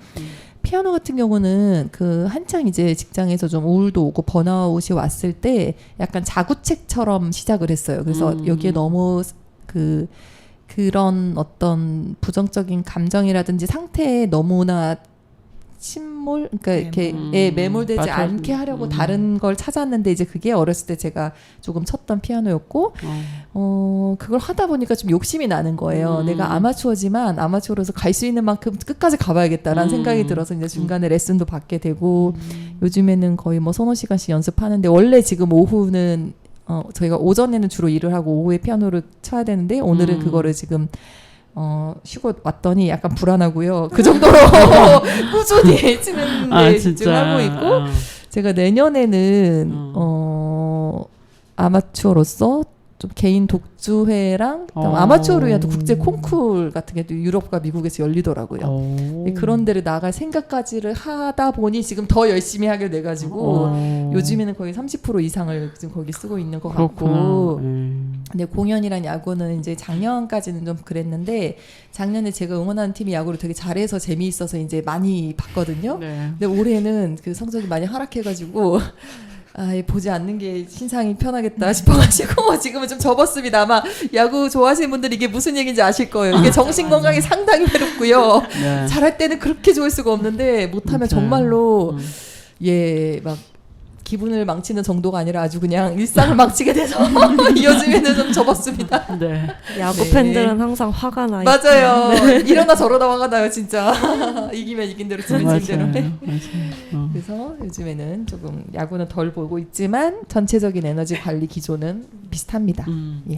피아노 같은 경우는 한창 이제 직장에서 좀 우울도 오고 번아웃이 왔을 때 약간 자구책처럼 시작을 했어요. 그래서 여기에 너무 그런 어떤 부정적인 감정이라든지 상태에 너무나 그러니까 이렇게 매몰되지 않게 하려고 다른 걸 찾았는데 이제 그게 어렸을 때 제가 조금 쳤던 피아노였고 그걸 하다 보니까 좀 욕심이 나는 거예요. 내가 아마추어지만 아마추어로서 갈 수 있는 만큼 끝까지 가봐야겠다라는 생각이 들어서 이제 중간에 레슨도 받게 되고 요즘에는 거의 뭐 서너 시간씩 연습하는데 원래 지금 오후는 저희가 오전에는 주로 일을 하고 오후에 피아노를 쳐야 되는데 오늘은 그거를 지금 쉬고 왔더니 약간 불안하고요. 그 정도로 꾸준히 치는 데 집중하고 있고 제가 내년에는 아마추어로서 좀 개인 독주회랑 아마추어를 위한 국제 콩쿨 같은 게 또 유럽과 미국에서 열리더라고요. 그런 데를 나갈 생각까지를 하다 보니 지금 더 열심히 하게 돼가지고 요즘에는 거의 30% 이상을 지금 거기 쓰고 있는 것 같고 근데 공연이랑 야구는 이제 작년까지는 좀 그랬는데 작년에 제가 응원하는 팀이 야구를 되게 잘해서 재미있어서 이제 많이 봤거든요. 근데 올해는 그 성적이 많이 하락해가지고 보지 않는 게 신상이 편하겠다 싶어가지고 지금은 좀 접었습니다. 아마 야구 좋아하시는 분들이 이게 무슨 얘기인지 아실 거예요. 이게 정신건강이 상당히 괴롭고요. 잘할 때는 그렇게 좋을 수가 없는데 못하면 정말로 막 기분을 망치는 정도가 아니라 아주 그냥 일상을 망치게 돼서 요즘에는 좀 접었습니다. 야구 팬들은 항상 화가 나요. 맞아요. 이러나 저러나 화가 나요 진짜. 이기면 이긴 대로 지면 진 대로. 그래서 요즘에는 조금 야구는 덜 보고 있지만 전체적인 에너지 관리 기조는 비슷합니다.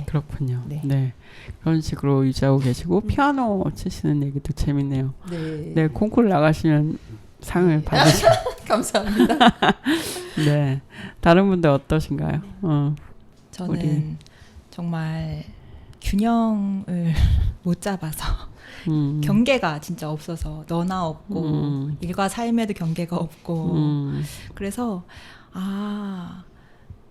그렇군요. 네. 그런 식으로 유지하고 계시고 피아노 치시는 얘기도 재밌네요. 네, 콩쿠르 나가시면 상을 받으시고 감사합니다. 네, 다른 분들 어떠신가요? 저는 정말 균형을 못 잡아서 경계가 진짜 없어서 너나 없고 일과 삶에도 경계가 없고 그래서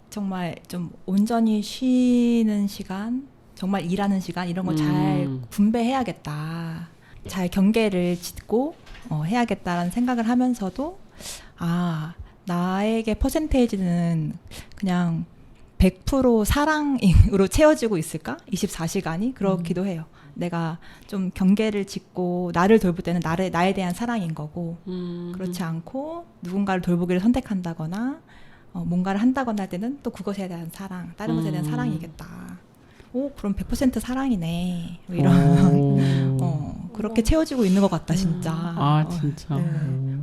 정말 좀 온전히 쉬는 시간 정말 일하는 시간 이런 거 잘 분배해야겠다. 잘 경계를 짓고 해야겠다라는 생각을 하면서도 나에게 퍼센테이지는 그냥 100% 사랑으로 채워지고 있을까? 24시간이? 그렇기도 해요. 내가 좀 경계를 짓고 나를 돌볼 때는 나에 대한 사랑인 거고 그렇지 않고 누군가를 돌보기를 선택한다거나 뭔가를 한다거나 할 때는 또 그것에 대한 사랑, 다른 것에 대한 사랑이겠다. 그럼 100% 사랑이네. 뭐 이런 그렇게 채워지고 있는 것 같다 진짜. 진짜.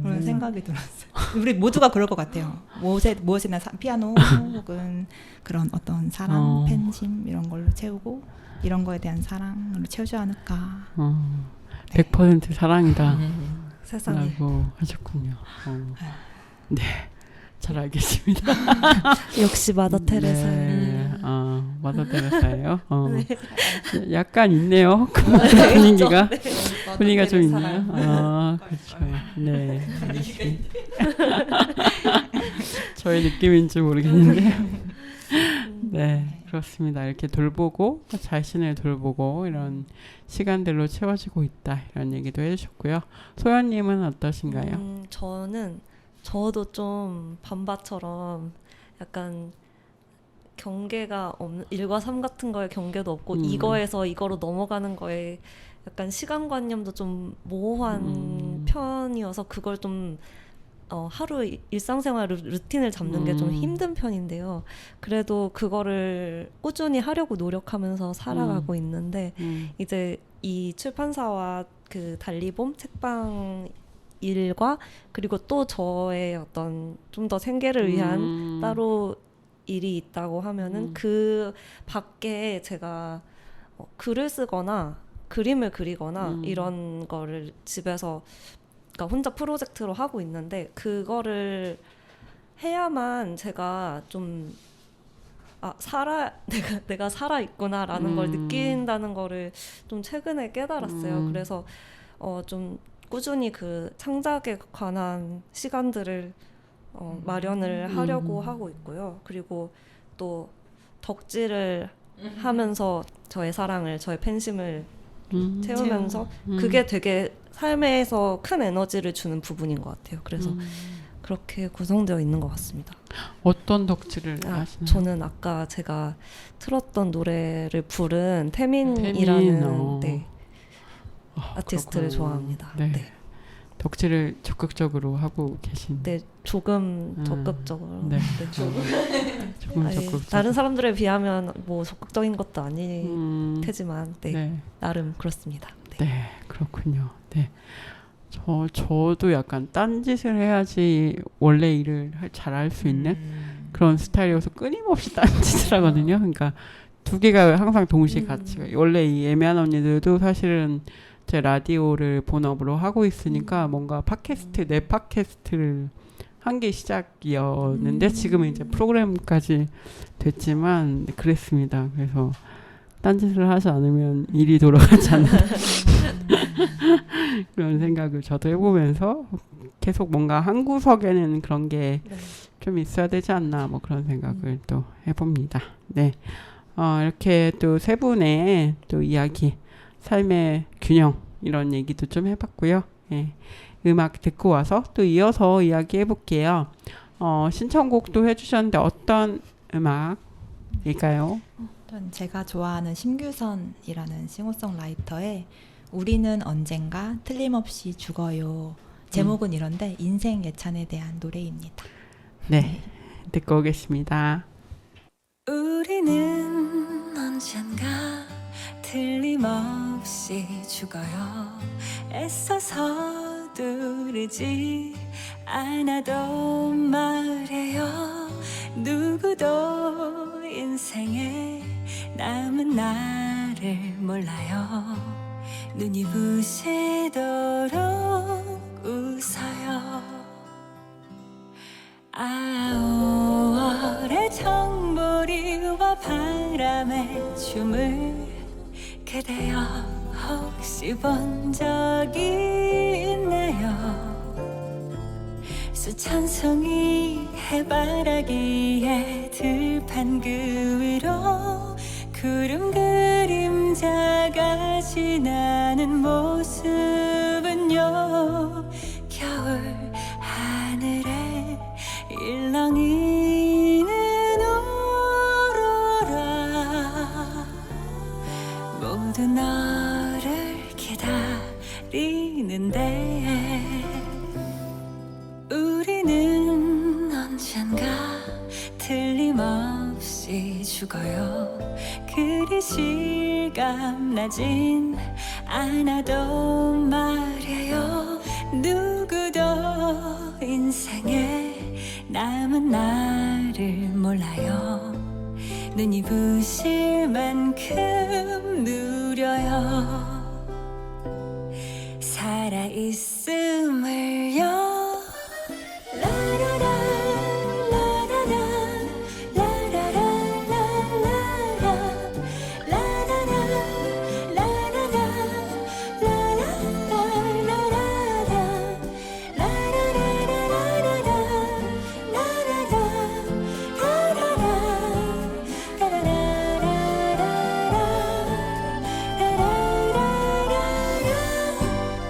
그런 생각이 들었어요. 우리 모두가 그럴 것 같아요. 무엇이나 피아노 혹은 그런 어떤 사랑, 팬심 이런 걸로 채우고 이런 거에 대한 사랑으로 채우지 않을까. 100% 사랑이다. 세상에. 라고 하셨군요. 네. 잘 알겠습니다. 역시 마더 테레사. 네. 마더 테레사예요. 약간 있네요. 그 분위기가. 분위기가 좀 있나요? 그렇죠. 네. 알겠습니다. 저의 느낌인지 모르겠는데. 네, 그렇습니다. 이렇게 돌보고 자신을 돌보고 이런 시간들로 채워지고 있다 이런 얘기도 해주셨고요. 소연님은 어떠신가요? 저도 좀 반바처럼 약간 경계가 없는 일과 삶 같은 거에 경계도 없고 이거에서 이거로 넘어가는 거에 약간 시간관념도 좀 모호한 편이어서 그걸 좀 하루 일상생활 루틴을 잡는 게 좀 힘든 편인데요. 그래도 그거를 꾸준히 하려고 노력하면서 살아가고 있는데 이제 이 출판사와 그 달리봄 책방 일과 그리고 또 저의 어떤 좀 더 생계를 위한 따로 일이 있다고 하면은 그 밖에 제가 글을 쓰거나 그림을 그리거나 이런 거를 집에서 그러니까 혼자 프로젝트로 하고 있는데 그거를 해야만 제가 좀 내가 살아 있구나라는 걸 느낀다는 거를 좀 최근에 깨달았어요. 그래서 좀 꾸준히 그 창작에 관한 시간들을 마련을 하려고 하고 있고요. 그리고 또 덕질을 하면서 저의 사랑을, 저의 팬심을 채우면서 그게 되게 삶에서 큰 에너지를 주는 부분인 것 같아요. 그래서 그렇게 구성되어 있는 것 같습니다. 어떤 덕질을 하시나요? 저는 아까 제가 틀었던 노래를 부른 태민이라는 네, 아티스트를 그렇구나. 좋아합니다. 네. 네. 덕질을 적극적으로 하고 계신. 네, 조금 적극적으로. 네. 네. 조금 아니, 적극적으로. 다른 사람들에 비하면 뭐 적극적인 것도 아닐 테지만 네, 네. 나름 그렇습니다. 네. 네, 그렇군요. 네. 저도 약간 딴짓을 해야지 원래 일을 잘 할 수 있는 그런 스타일이어서 끊임없이 딴짓을 하거든요. 그러니까 두 개가 항상 동시에 같이. 원래 이 애매한 언니들도 사실은 제 라디오를 본업으로 하고 있으니까 뭔가 내 팟캐스트를 한 게 시작이었는데 지금은 이제 프로그램까지 됐지만 그랬습니다. 그래서 딴짓을 하지 않으면 일이 돌아가지 않는다. 그런 생각을 저도 해보면서 계속 뭔가 한 구석에는 그런 게 좀 있어야 되지 않나 뭐 그런 생각을 또 해봅니다. 네, 이렇게 또 세 분의 또 이야기, 삶의 균형 이런 얘기도 좀 해봤고요. 예, 음악 듣고 와서 또 이어서 이야기 해볼게요. 신청곡도 해주셨는데 어떤 음악일까요? 제가 좋아하는 심규선이라는 싱어송라이터의 우리는 언젠가 틀림없이 죽어요. 제목은 이런데 인생 예찬에 대한 노래입니다. 네, 듣고 오겠습니다. 우리는 언젠가 틀림없이 죽어요. 애써 서두르지 않아도 말해요. 누구도 인생에 남은 나를 몰라요. 눈이 부시도록 웃어요. 5월의 청보리와 바람의 춤을 그대여 혹시 본 적이 있나요? 수천 송이 해바라기에 들판 그 위로 구름 그림자가 지나는 모습은요 겨울 하늘에 일렁이는 오로라 모두 너를 기다리는데 우리는 언젠가 틀림없이 죽어요. 그리 실감나진 않아도 말이에요. 누구도 인생에 남은 나를 몰라요. 눈이 부실 만큼 누려요. 살아있음을요.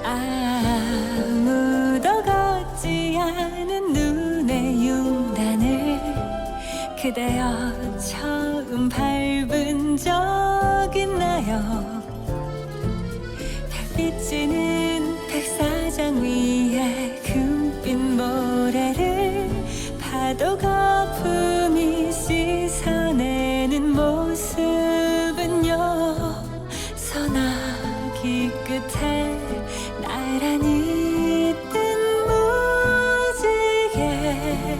아무도 걷지 않은 눈의 융단을 그대여 처음 밟은 적 있나요? 달빛 지는 백사장 위에 금빛 모래를 파도 거품이 씻어내는 모습은요 소나기 끝에 나란히 뜬 무지개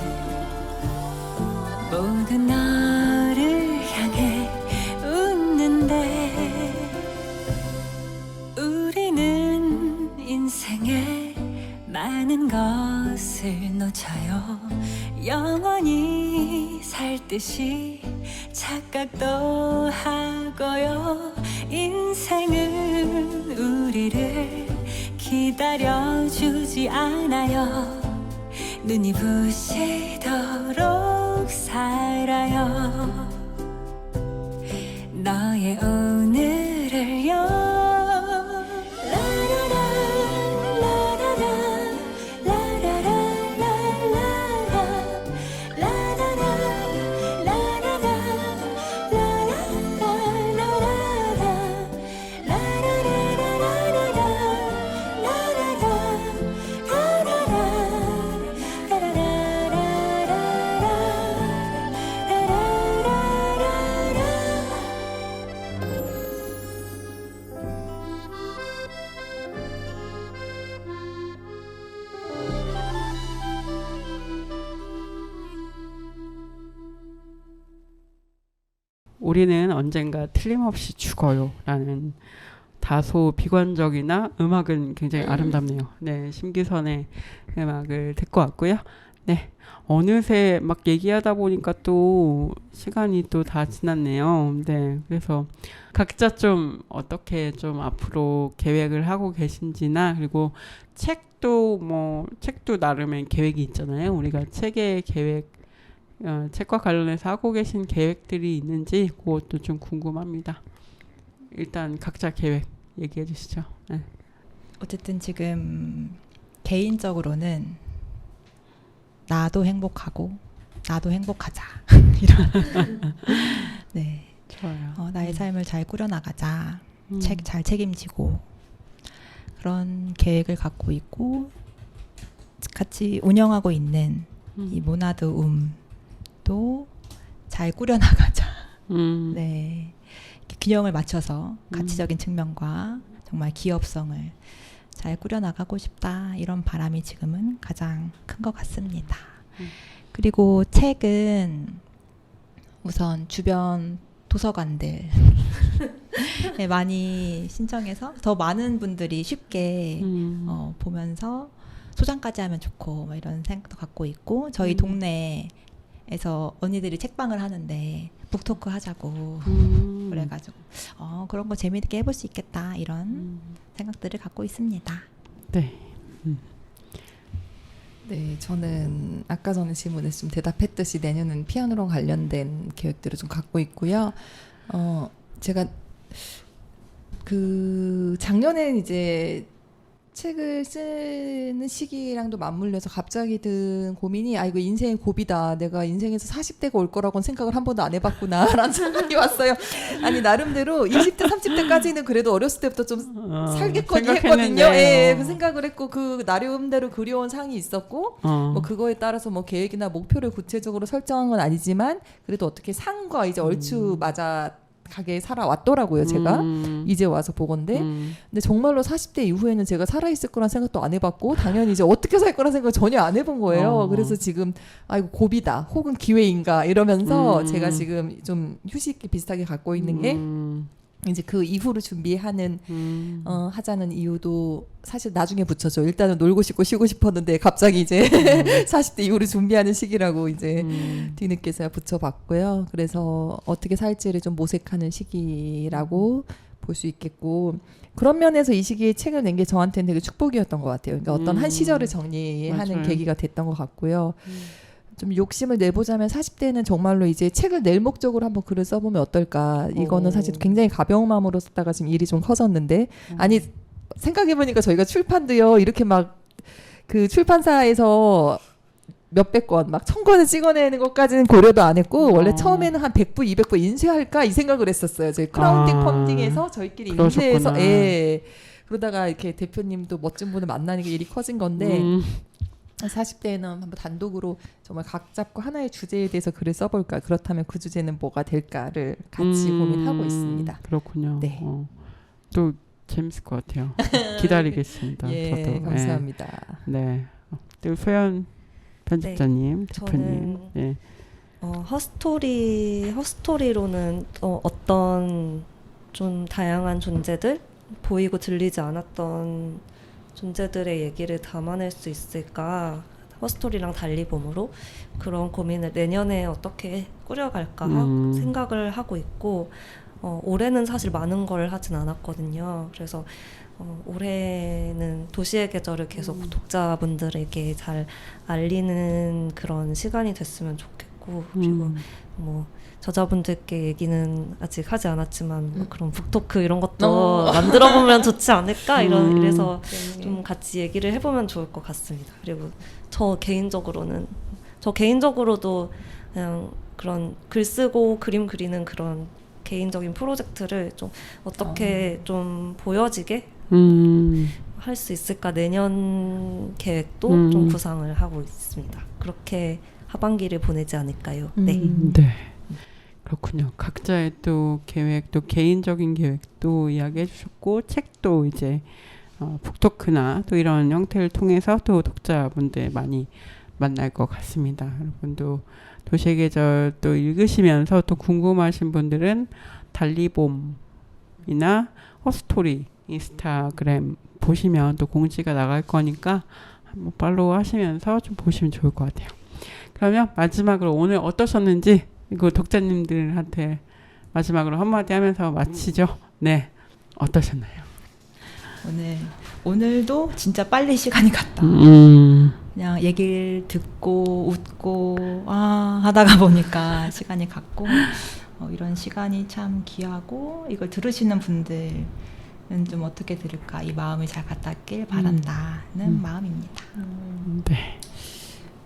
모두 너를 향해 웃는데 우리는 인생에 많은 것을 놓쳐요. 영원히 살 듯이 착각도 하고요. 인생은 우리를 기다려주지 않아요. 눈이 부시도록 살아요. 너의 오늘을요. 우리는 언젠가 틀림없이 죽어요 라는 다소 비관적이나 음악은 굉장히 아름답네요. 네, 심기선의 음악을 듣고 왔고요. 네, 어느새 막 얘기하다 보니까 또 시간이 또 다 지났네요. 네, 그래서 각자 좀 어떻게 좀 앞으로 계획을 하고 계신지나 그리고 책도 나름의 계획이 있잖아요. 우리가 책의 계획 책과 관련해서 하고 계신 계획들이 있는지 그것도 좀 궁금합니다. 일단 각자 계획 얘기해 주시죠. 네. 어쨌든 지금 개인적으로는 나도 행복하고 나도 행복하자 이런 네 좋아요. 나의 삶을 잘 꾸려나가자 잘 책임지고 그런 계획을 갖고 있고 같이 운영하고 있는 이 모나드움도 잘 꾸려나가자. 네. 균형을 맞춰서 가치적인 측면과 정말 기업성을 잘 꾸려나가고 싶다. 이런 바람이 지금은 가장 큰 것 같습니다. 그리고 책은 우선 주변 도서관들 네, 많이 신청해서 더 많은 분들이 쉽게 보면서 소장까지 하면 좋고 뭐 이런 생각도 갖고 있고 저희 동네에서 언니들이 책방을 하는데 북토크 하자고 그래가지고 그런 거 재미있게 해볼 수 있겠다 이런 생각들을 갖고 있습니다. 네. 네, 저는 아까 전에 질문에 좀 대답했듯이 내년은 피아노랑 관련된 계획들을 좀 갖고 있고요. 제가 그 작년엔 이제 책을 쓰는 시기랑도 맞물려서 갑자기 든 고민이 이거 인생의 고비다. 내가 인생에서 40대가 올 거라고는 생각을 한 번도 안 해봤구나 라는 생각이 왔어요. 아니 나름대로 20대 30대까지는 그래도 어렸을 때부터 좀 살겠거니 했거든요. 예, 그 생각을 했고 그 나름대로 그려온 상이 있었고 뭐 그거에 따라서 뭐 계획이나 목표를 구체적으로 설정한 건 아니지만 그래도 어떻게 상과 이제 얼추 맞아 가게 살아왔더라고요. 제가 이제 와서 보건데 근데 정말로 40대 이후에는 제가 살아있을 거란 생각도 안 해봤고 당연히 이제 어떻게 살 거란 생각을 전혀 안 해본 거예요. 그래서 지금 이거 고비다 혹은 기회인가 이러면서 제가 지금 좀 휴식 비슷하게 갖고 있는 게 이제 그 이후로 준비하는 하자는 이유도 사실 나중에 붙여줘. 일단은 놀고 싶고 쉬고 싶었는데 갑자기 이제 40대 이후로 준비하는 시기라고 이제 뒤늦게서야 붙여봤고요. 그래서 어떻게 살지를 좀 모색하는 시기라고 볼 수 있겠고 그런 면에서 이 시기에 책을 낸 게 저한테는 되게 축복이었던 것 같아요. 그러니까 어떤 한 시절을 정리하는 맞아요. 계기가 됐던 것 같고요. 좀 욕심을 내보자면 40대는 정말로 이제 책을 낼 목적으로 한번 글을 써보면 어떨까. 이거는 사실 굉장히 가벼운 마음으로 썼다가 지금 일이 좀 커졌는데 아니 생각해보니까 저희가 출판도요 이렇게 막 그 출판사에서 몇백 권, 막 1000권을 찍어내는 것까지는 고려도 안 했고 원래 처음에는 한 100부, 200부 인쇄할까 이 생각을 했었어요. 저희 크라우딩 펀딩에서 저희끼리 인쇄해서 예. 그러다가 이렇게 대표님도 멋진 분을 만나니까 일이 커진 건데 40대에는 한번 단독으로 정말 각 잡고 하나의 주제에 대해서 글을 써볼까. 그렇다면 그 주제는 뭐가 될까를 같이 고민하고 있습니다. 그렇군요. 네. 또 재밌을 것 같아요. 기다리겠습니다. 예, 저도. 감사합니다. 네. 또 소연 편집자님, 대표님. 저는 예. 허스토리로는 어떤 좀 다양한 존재들 보이고 들리지 않았던 존재들의 얘기를 담아낼 수 있을까 허스토리랑 달리봄으로 그런 고민을 내년에 어떻게 꾸려갈까 생각을 하고 있고 올해는 사실 많은 걸 하진 않았거든요. 그래서 올해는 도시의 계절을 계속 독자분들에게 잘 알리는 그런 시간이 됐으면 좋겠고 그리고 뭐 저자분들께 얘기는 아직 하지 않았지만 뭐 그런 북토크 이런 것도 만들어보면 좋지 않을까 이래서 좀 같이 얘기를 해보면 좋을 것 같습니다. 그리고 저 개인적으로도 그냥 그런 글 쓰고 그림 그리는 그런 개인적인 프로젝트를 좀 어떻게 좀 보여지게 할 수 있을까 내년 계획도 좀 구상을 하고 있습니다. 그렇게 하반기를 보내지 않을까요? 네. 네. 그렇군요. 각자의 또 계획, 또 개인적인 계획도 이야기해 주셨고 책도 이제 북토크나 또 이런 형태를 통해서 또 독자분들 많이 만날 것 같습니다. 여러분도 도시의 계절 또 읽으시면서 또 궁금하신 분들은 달리봄이나 허스토리 인스타그램 보시면 또 공지가 나갈 거니까 한번 팔로우 하시면서 좀 보시면 좋을 것 같아요. 그러면 마지막으로 오늘 어떠셨는지 이거 독자님들한테 마지막으로 한마디 하면서 마치죠. 네, 어떠셨나요? 오늘도 진짜 빨리 시간이 갔다. 그냥 얘기를 듣고 웃고 하다가 보니까 시간이 갔고 이런 시간이 참 귀하고 이걸 들으시는 분들은 좀 어떻게 들을까 이 마음을 잘 갖다 길 바란다는 마음입니다. 네.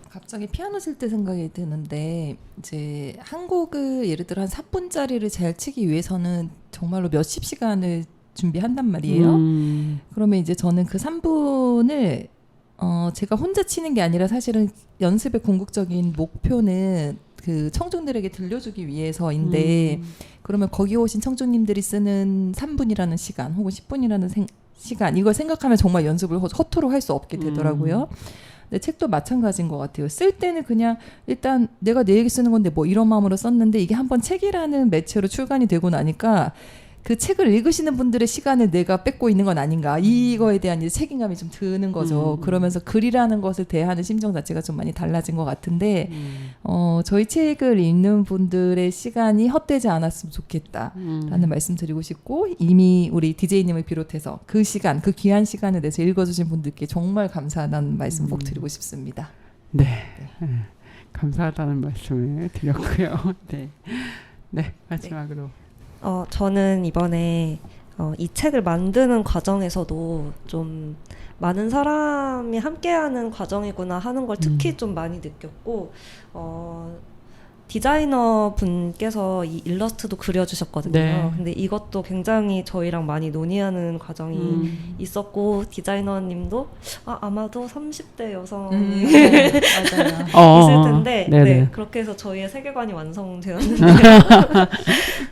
갑자기 피아노 칠 때 생각이 드는데 이제 한 곡을 예를 들어 한 3분짜리를 잘 치기 위해서는 정말로 몇십 시간을 준비한단 말이에요. 그러면 이제 저는 그 3분을 제가 혼자 치는 게 아니라 사실은 연습의 궁극적인 목표는 그 청중들에게 들려주기 위해서인데 그러면 거기 오신 청중님들이 쓰는 3분이라는 시간 혹은 10분이라는 시간 이걸 생각하면 정말 연습을 허투루 할 수 없게 되더라고요. 근데 책도 마찬가지인 것 같아요. 쓸 때는 그냥 일단 내가 내 얘기 쓰는 건데 뭐 이런 마음으로 썼는데 이게 한번 책이라는 매체로 출간이 되고 나니까 그 책을 읽으시는 분들의 시간을 내가 뺏고 있는 건 아닌가 이거에 대한 이제 책임감이 좀 드는 거죠. 그러면서 글이라는 것을 대하는 심정 자체가 좀 많이 달라진 것 같은데 저희 책을 읽는 분들의 시간이 헛되지 않았으면 좋겠다라는 말씀 드리고 싶고 이미 우리 DJ님을 비롯해서 그 시간 그 귀한 시간을 내서 읽어주신 분들께 정말 감사하다는 말씀 꼭 드리고 싶습니다. 네. 감사하다는 말씀을 드렸고요. 네. 네, 마지막으로. 저는 이번에 이 책을 만드는 과정에서도 좀 많은 사람이 함께하는 과정이구나 하는 걸 특히 좀 많이 느꼈고 디자이너 분께서 이 일러스트도 그려주셨거든요. 네. 근데 이것도 굉장히 저희랑 많이 논의하는 과정이 있었고 디자이너님도 아마도 30대 여성이 맞아요. 있을 텐데 네네. 네, 그렇게 해서 저희의 세계관이 완성되었는데요.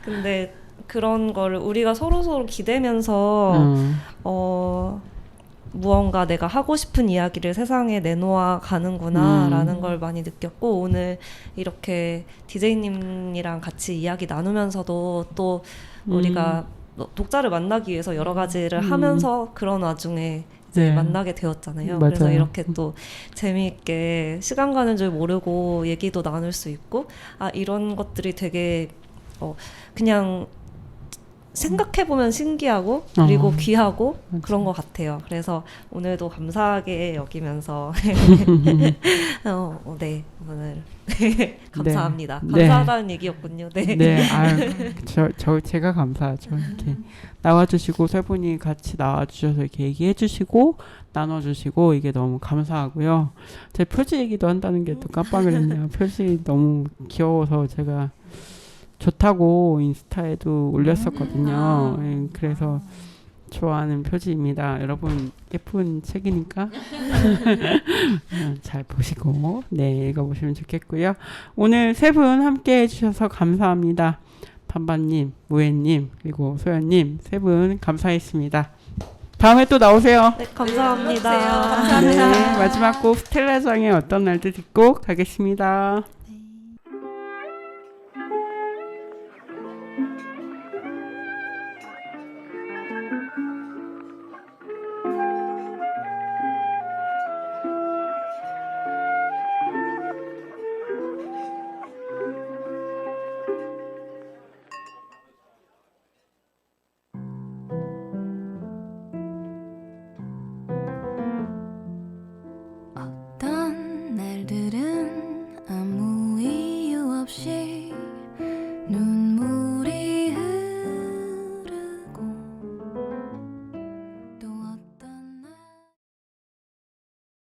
근데 그런 거를 우리가 서로 기대면서 무언가 내가 하고 싶은 이야기를 세상에 내놓아 가는구나라는 걸 많이 느꼈고 오늘 이렇게 DJ님이랑 같이 이야기 나누면서도 또 우리가 독자를 만나기 위해서 여러 가지를 하면서 그런 와중에 이제 네. 만나게 되었잖아요. 맞아요. 그래서 이렇게 또 재미있게 시간 가는 줄 모르고 얘기도 나눌 수 있고 이런 것들이 되게 그냥 생각해보면 신기하고 그리고 귀하고 맞아. 그런 것 같아요. 그래서 오늘도 감사하게 여기면서 네 오늘 감사합니다. 네. 감사하다는 얘기였군요. 네. 네, 제가 감사하죠. 이렇게 나와주시고 세 분이 같이 나와주셔서 이렇게 얘기해주시고 나눠주시고 이게 너무 감사하고요. 제 표지 얘기도 한다는 게 또 깜빡을 했네요. 표지 너무 귀여워서 제가 좋다고 인스타에도 올렸었거든요. 그래서 좋아하는 표지입니다. 여러분 예쁜 책이니까 잘 보시고 읽어보시면 좋겠고요. 오늘 세 분 함께 해주셔서 감사합니다. 반반님, 무혜님 그리고 소연님 세 분 감사했습니다. 다음에 또 나오세요. 네, 감사합니다. 감사합니다. 네, 마지막 곡 스텔라장의 어떤 날도 듣고 가겠습니다.